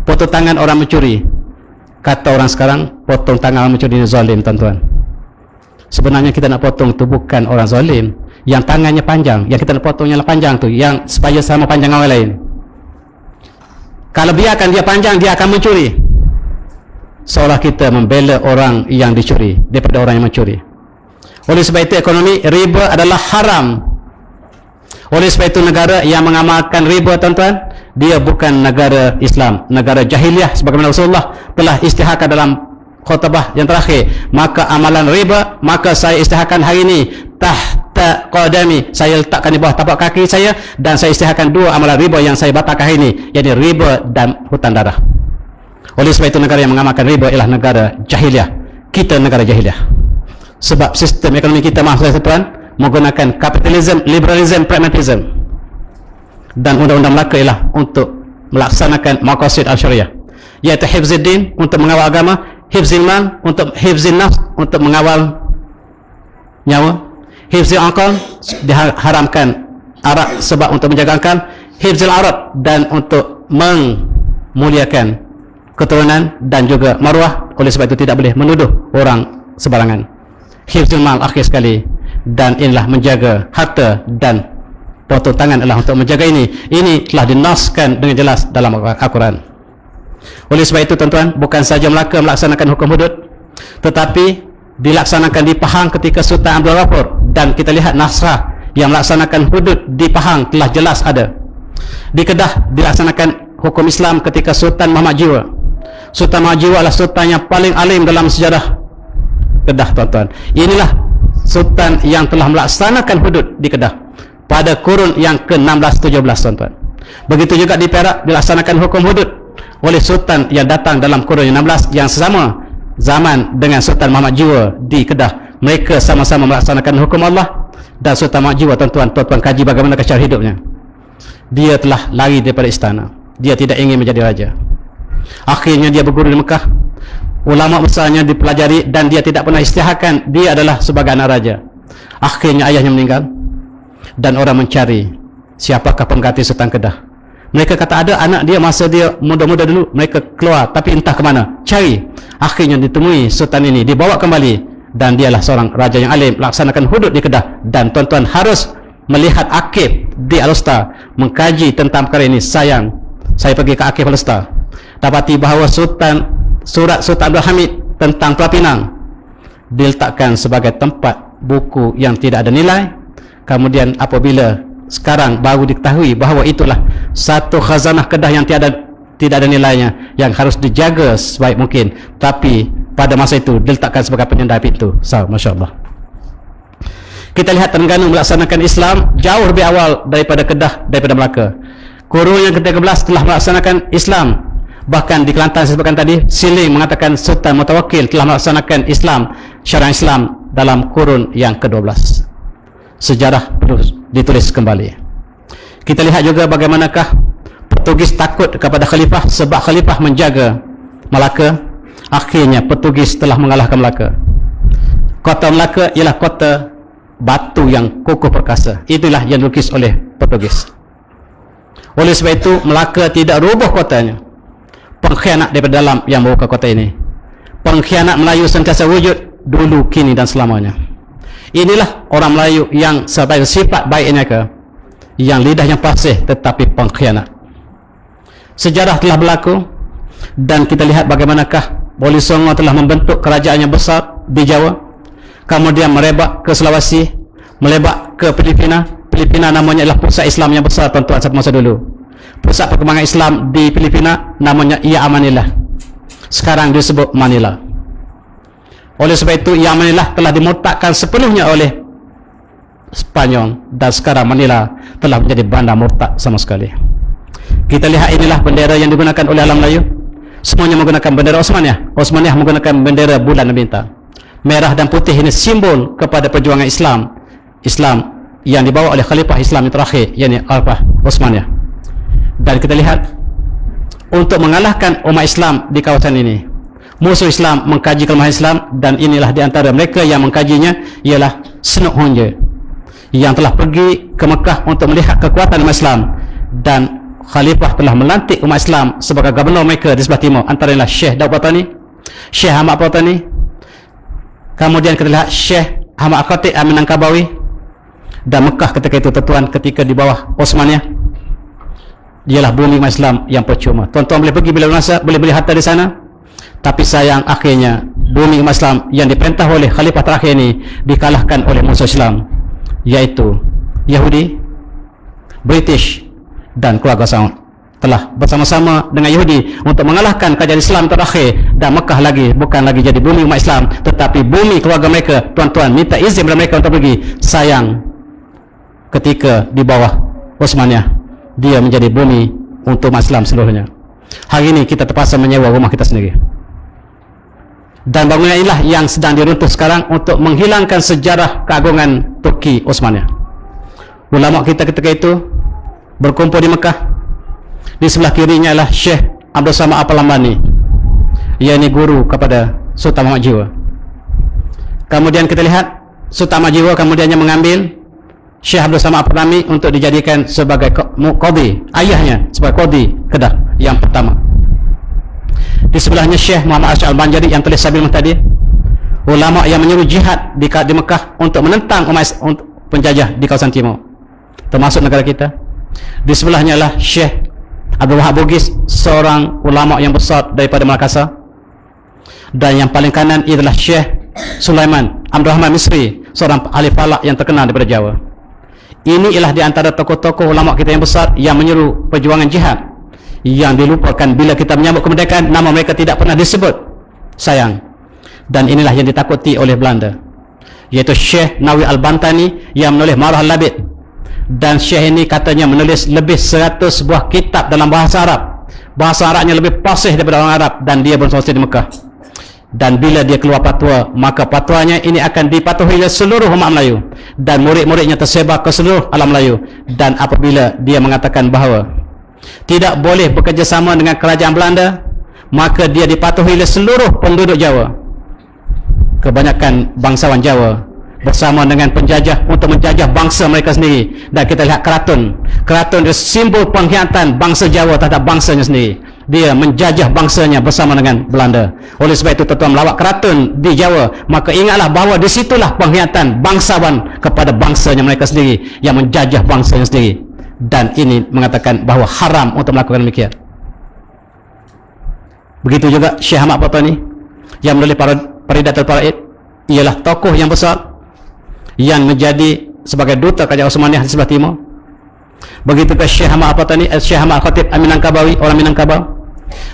potong tangan orang mencuri. Kata orang sekarang, potong tangan orang mencuri ini zalim, tuan-tuan. Sebenarnya kita nak potong itu bukan orang zalim, yang tangannya panjang. Yang kita nak potongnya panjang tu, yang supaya sama panjang orang lain. Kalau biarkan dia panjang, dia akan mencuri. Seolah kita membela orang yang dicuri daripada orang yang mencuri. Oleh sebab itu, ekonomi riba adalah haram. Oleh sebab itu, negara yang mengamalkan riba, tuan-tuan, dia bukan negara Islam, negara jahiliah, sebagaimana Rasulullah telah istiharkan dalam khutbah yang terakhir. Maka amalan riba, maka saya istiharkan hari ini tahta qadami, saya letakkan di bawah tapak kaki saya, dan saya istiharkan dua amalan riba yang saya batalkan hari ini, iaitu riba dan hutang darah. Oleh sebab itu, negara yang mengamalkan riba ialah negara jahiliah. Kita negara jahiliah. Sebab sistem ekonomi kita, maaf saya tuan, menggunakan kapitalisme, liberalisme, pragmatisme. Dan undang-undang Melaka ialah untuk melaksanakan maqasid al-syariah, iaitu hifzuddin untuk mengawal agama, hifzul mal untuk hifzun nafs untuk mengawal nyawa, hifzul aqal diharamkan arak sebab untuk menjaga akal, hifzul arad dan untuk memuliakan keturunan dan juga maruah. Oleh sebab itu tidak boleh menuduh orang sebarangan. Hifzul mal akhir sekali, dan inilah menjaga harta, dan potong tangan adalah untuk menjaga ini. Ini telah dinaskan dengan jelas dalam Al-Quran. Oleh sebab itu, tuan-tuan, bukan saja Melaka melaksanakan hukum hudud, tetapi dilaksanakan di Pahang ketika Sultan Abdul Ghafur, dan kita lihat naskah yang melaksanakan hudud di Pahang telah jelas ada. Di Kedah dilaksanakan hukum Islam ketika Sultan Muhammad Jiwa. Sultan Muhammad Jiwa adalah sultan yang paling alim dalam sejarah Kedah, tuan-tuan. Inilah sultan yang telah melaksanakan hudud di Kedah pada kurun yang ke-16-17, tuan-tuan. Begitu juga di Perak dilaksanakan hukum hudud oleh sultan yang datang dalam kurun yang 16 yang sesama zaman dengan Sultan Muhammad Jiwa di Kedah. Mereka sama-sama melaksanakan hukum Allah. Dan Sultan Muhammad Jiwa, tuan-tuan kaji bagaimana cara hidupnya. Dia telah lari daripada istana. Dia tidak ingin menjadi raja. Akhirnya dia berguru di Mekah. Ulama besarnya dipelajari, dan dia tidak pernah isytiharkan dia adalah sebagai anak raja. Akhirnya ayahnya meninggal, dan orang mencari siapakah pengganti Sultan Kedah. Mereka kata ada anak dia masa dia muda-muda dulu. Mereka keluar, tapi entah ke mana, cari. Akhirnya ditemui sultan ini, dibawa kembali, dan dialah seorang raja yang alim, laksanakan hudud di Kedah. Dan tuan-tuan harus melihat Akif di Al-Usta, mengkaji tentang perkara ini. Sayang, saya pergi ke Akif Al-Usta, dapati bahawa surat Sultan Abdul Hamid tentang Pulau Pinang diletakkan sebagai tempat buku yang tidak ada nilai. Kemudian apabila sekarang baru diketahui bahawa itulah satu khazanah Kedah yang tidak ada nilainya, yang harus dijaga sebaik mungkin, tapi pada masa itu diletakkan sebagai penyendai pintu. Masya Allah. Kita lihat Terengganu melaksanakan Islam jauh lebih awal daripada Kedah, daripada Melaka. Kurun yang ke-13 telah melaksanakan Islam. Bahkan di Kelantan saya sebutkan tadi, Siling mengatakan Sultan Mutawakil telah melaksanakan Islam, syariat Islam dalam kurun yang ke-12. Sejarah perlu ditulis kembali. Kita lihat juga bagaimanakah Portugis takut kepada Khalifah sebab Khalifah menjaga Melaka. Akhirnya Portugis telah mengalahkan Melaka. Kota Melaka ialah kota batu yang kokoh perkasa. Itulah yang dilukis oleh Portugis. Oleh sebab itu Melaka tidak roboh kotanya. Pengkhianat daripada dalam yang membuka kota ini. Pengkhianat Melayu sentiasa wujud dulu, kini dan selamanya. Inilah orang Melayu yang sebagai sifat baiknya ke, yang lidahnya fasih tetapi pengkhianat. Sejarah telah berlaku dan kita lihat bagaimanakah Wali Songo telah membentuk kerajaan yang besar di Jawa, kemudian merebak ke Sulawesi, merebak ke Filipina. Filipina namanya adalah pusat Islam yang besar, tuan-tuan, satu masa dulu. Pusat perkembangan Islam di Filipina namanya Ia Amanillah, sekarang disebut Manila. Oleh sebab itu Ia Amanillah telah dimurtadkan sepenuhnya oleh Spanyol, dan sekarang Manila telah menjadi bandar murtad sama sekali. Kita lihat inilah bendera yang digunakan oleh alam Melayu. Semuanya menggunakan bendera Osmaniyah. Osmaniyah menggunakan bendera bulan dan bintang. Merah dan putih ini simbol kepada perjuangan Islam. Islam yang dibawa oleh Khalifah Islam yang terakhir, yakni Khalifah Osmaniyah. Dan kita lihat untuk mengalahkan umat Islam di kawasan ini, musuh Islam mengkaji kelemahan Islam, dan inilah di antara mereka yang mengkajinya ialah Senok Honje yang telah pergi ke Mekah untuk melihat kekuatan umat Islam, dan Khalifah telah melantik umat Islam sebagai gubernur mereka di sebelah timur, antaranya Syekh Daud Batani, Syekh Ahmad Batani. Kemudian kita lihat Syekh Ahmad Al-Khatib Amin Angkabawi. Dan Mekah ketika itu, tuan-tuan, ketika di bawah Osmaniyah, dialah bumi umat Islam yang percuma. Tuan-tuan boleh pergi bila masa, boleh beli harta di sana, tapi sayang akhirnya bumi umat Islam yang diperintah oleh Khalifah terakhir ini dikalahkan oleh musuh Islam, yaitu Yahudi, British dan keluarga Saud. Telah bersama-sama dengan Yahudi untuk mengalahkan kerajaan Islam terakhir, dan Mekah lagi bukan lagi jadi bumi umat Islam, tetapi bumi keluarga mereka. Tuan-tuan, minta izin kepada mereka untuk pergi. Sayang, ketika di bawah Osmaniyah, dia menjadi bumi untuk umat Islam seluruhnya. Hari ini kita terpaksa menyewa rumah kita sendiri, dan bangunan inilah yang sedang diruntuh sekarang untuk menghilangkan sejarah keagungan Turki Osmaniyah. Ulama kita ketika itu berkumpul di Mekah. Di sebelah kirinya adalah Syekh Abdul Samad Al-Palambani, ia ini guru kepada Sultan Muhammad Jiwa. Kemudian kita lihat Sultan Muhammad Jiwa kemudiannya mengambil Syekh Abdul Samad Al-Palambani untuk dijadikan sebagai qadhi, ayahnya sebagai qadhi Kedah yang pertama. Di sebelahnya Syekh Muhammad Arsyad Al-Banjari yang tulis Sabil Muhtadi, ulama yang menyuruh jihad di Mekah untuk menentang umat penjajah di kawasan timur, termasuk negara kita. Di sebelahnya adalah Syekh Abdul Wahab Bugis, seorang ulama yang besar daripada Makassar. Dan yang paling kanan adalah Syekh Sulaiman Abdul Rahman Misri, seorang ahli falak yang terkenal daripada Jawa. Ini ialah di antara tokoh-tokoh ulama kita yang besar yang menyuruh perjuangan jihad, yang dilupakan bila kita menyambut kemerdekaan. Nama mereka tidak pernah disebut, sayang. Dan inilah yang ditakuti oleh Belanda, yaitu Syekh Nawi Al-Bantani yang menulis Marah Al-Labid. Dan Syekh ini katanya menulis lebih 100 buah kitab dalam bahasa Arab. Bahasa Arabnya lebih fasih daripada orang Arab, dan dia berasal di Mekah. Dan bila dia keluar fatwa, maka fatwanya ini akan dipatuhi oleh seluruh umat Melayu, dan murid-muridnya tersebar ke seluruh alam Melayu. Dan apabila dia mengatakan bahawa tidak boleh bekerjasama dengan kerajaan Belanda, maka dia dipatuhi oleh seluruh penduduk Jawa. Kebanyakan bangsawan Jawa bersama dengan penjajah untuk menjajah bangsa mereka sendiri. Dan kita lihat Keraton adalah simbol pengkhianatan bangsa Jawa terhadap bangsanya sendiri. Dia menjajah bangsanya bersama dengan Belanda. Oleh sebab itu, tuan-tuan, melawat Keraton di Jawa, maka ingatlah bahawa disitulah pengkhianatan bangsawan kepada bangsanya mereka sendiri, yang menjajah bangsanya sendiri. Dan ini mengatakan bahawa haram untuk melakukan demikian. Begitu juga Syekh Ahmad Batani yang menulis Faridatul Faraid, ialah tokoh yang besar yang menjadi sebagai duta Kerajaan Osmaniyah di sebelah timur. Begitu ke Syekh Ahmad Syekh Ahmad Khatib Minangkabawi, orang Minangkabau,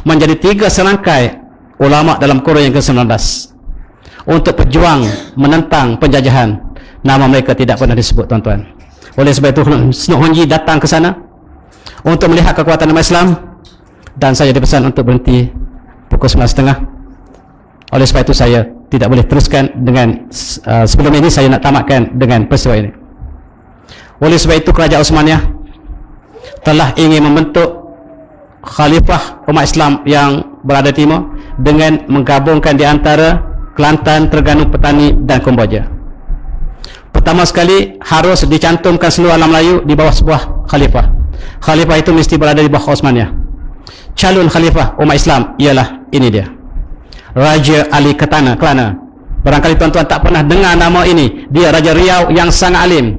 menjadi 3 serangkai ulama dalam kurun yang ke-19 untuk berjuang menentang penjajahan. Nama mereka tidak pernah disebut, tuan-tuan. Oleh sebab itu Snow Honji datang ke sana untuk melihat kekuatan umat Islam, dan saya dipesan untuk berhenti pukul 9.30. Oleh sebab itu saya tidak boleh teruskan dengan sebelum ini saya nak tamatkan dengan peristiwa ini. Oleh sebab itu Kerajaan Osmaniyah telah ingin membentuk Khalifah umat Islam yang berada di timur dengan menggabungkan di antara Kelantan, Terengganu, Petani dan Kemboja. Pertama sekali harus dicantumkan seluruh alam Melayu di bawah sebuah khalifah. Khalifah itu mesti berada di bawah Osmaniyah. Calon khalifah umat Islam ialah ini dia, Raja Ali Kelana. Barangkali tuan-tuan tak pernah dengar nama ini. Dia Raja Riau yang sangat alim,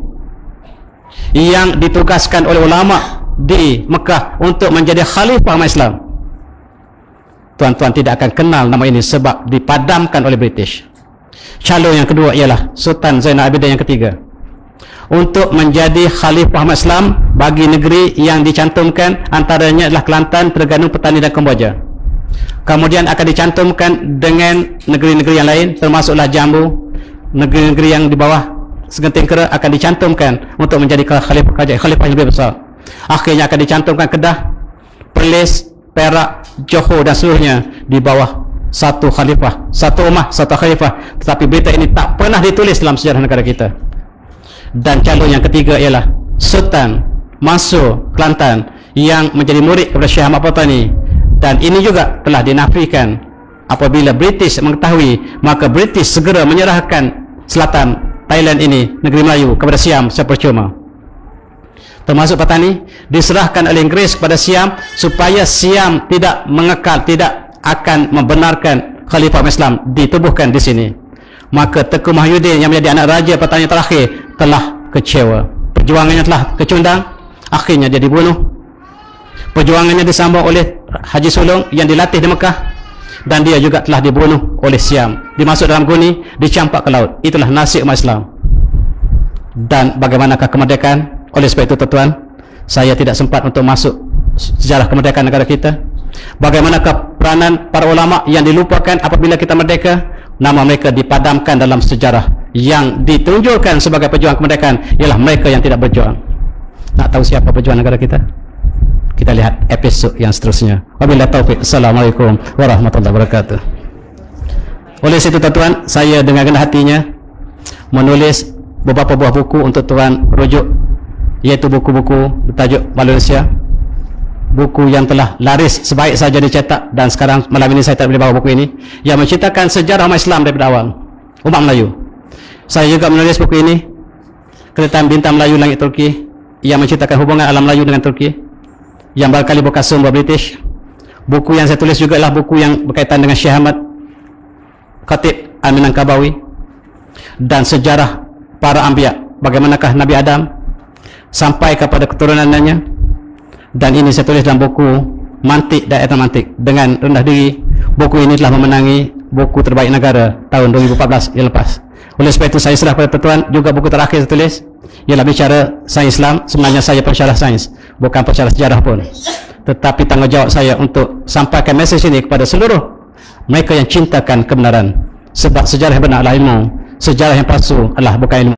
yang ditugaskan oleh ulama di Mekah untuk menjadi khalifah umat Islam. Tuan-tuan tidak akan kenal nama ini sebab dipadamkan oleh British. Calon yang kedua ialah Sultan Zainal Abidin yang ketiga untuk menjadi khalifah umat Islam bagi negeri yang dicantumkan antaranya adalah Kelantan, Terengganu, Petani dan Kemboja. Kemudian akan dicantumkan dengan negeri-negeri yang lain termasuklah Jambu, negeri-negeri yang di bawah Segenting Kera akan dicantumkan untuk menjadi khalifah yang lebih besar. Akhirnya akan dicantumkan Kedah, Perlis, Perak, Johor dan seluruhnya di bawah satu khalifah, satu ummah, satu khalifah. Tetapi berita ini tak pernah ditulis dalam sejarah negara kita. Dan calon yang ketiga ialah Sultan Mansur Kelantan yang menjadi murid kepada Syekh Ahmad Patani, dan ini juga telah dinafikan apabila British mengetahui, maka British segera menyerahkan selatan Thailand ini, negeri Melayu, kepada Siam secara percuma. Termasuk Patani diserahkan oleh Inggeris kepada Siam supaya Siam tidak mengekal, tidak akan membenarkan khalifah Islam ditubuhkan di sini. Maka Tengku Mahyudin yang menjadi anak raja Patani terakhir telah kecewa. Perjuangannya telah kecundang, akhirnya dia dibunuh. Perjuangannya disambung oleh Haji Sulong yang dilatih di Mekah, dan dia juga telah dibunuh oleh Siam, dimasuk dalam guni, dicampak ke laut. Itulah nasib umat Islam. Dan bagaimanakah kemerdekaan? Oleh sebab itu tuan-tuan, saya tidak sempat untuk masuk sejarah kemerdekaan negara kita. Bagaimanakah peranan para ulama yang dilupakan apabila kita merdeka? Nama mereka dipadamkan dalam sejarah. Yang ditunjukkan sebagai pejuang kemerdekaan ialah mereka yang tidak berjuang. Nak tahu siapa pejuang negara kita? Kita lihat episod yang seterusnya. Wabillahi taufiq. Assalamualaikum warahmatullahi wabarakatuh. Oleh situ tuan-tuan, saya dengan rendah hatinya menulis beberapa buah buku untuk tuan rujuk, iaitu buku-buku bertajuk Malaysia, buku yang telah laris sebaik saja dicetak, dan sekarang malam ini saya tak boleh bawa buku ini, yang menceritakan sejarah umat Islam daripada awal, umat Melayu. Saya juga menulis buku ini, Kereta Bintang Melayu Langit Turki, yang menceritakan hubungan alam Melayu dengan Turki, yang barangkali bekas sumber British. Buku yang saya tulis juga adalah buku yang berkaitan dengan Syekh Ahmad Khatib Minangkabawi dan sejarah para anbiya, bagaimanakah Nabi Adam sampai kepada keturunannya. Dan ini saya tulis dalam buku Mantik dan Etnomantik dengan rendah diri. Buku ini telah memenangi buku terbaik negara tahun 2014 yang lepas. Oleh sebab itu saya serah kepada tuan. Juga buku terakhir saya tulis ialah bicara sains Islam. Sebenarnya saya pensyarah sains, bukan pensyarah sejarah pun, tetapi tanggungjawab saya untuk sampaikan mesej ini kepada seluruh mereka yang cintakan kebenaran. Sebab sejarah yang benar adalah ilmu, sejarah yang palsu adalah bukan ilmu.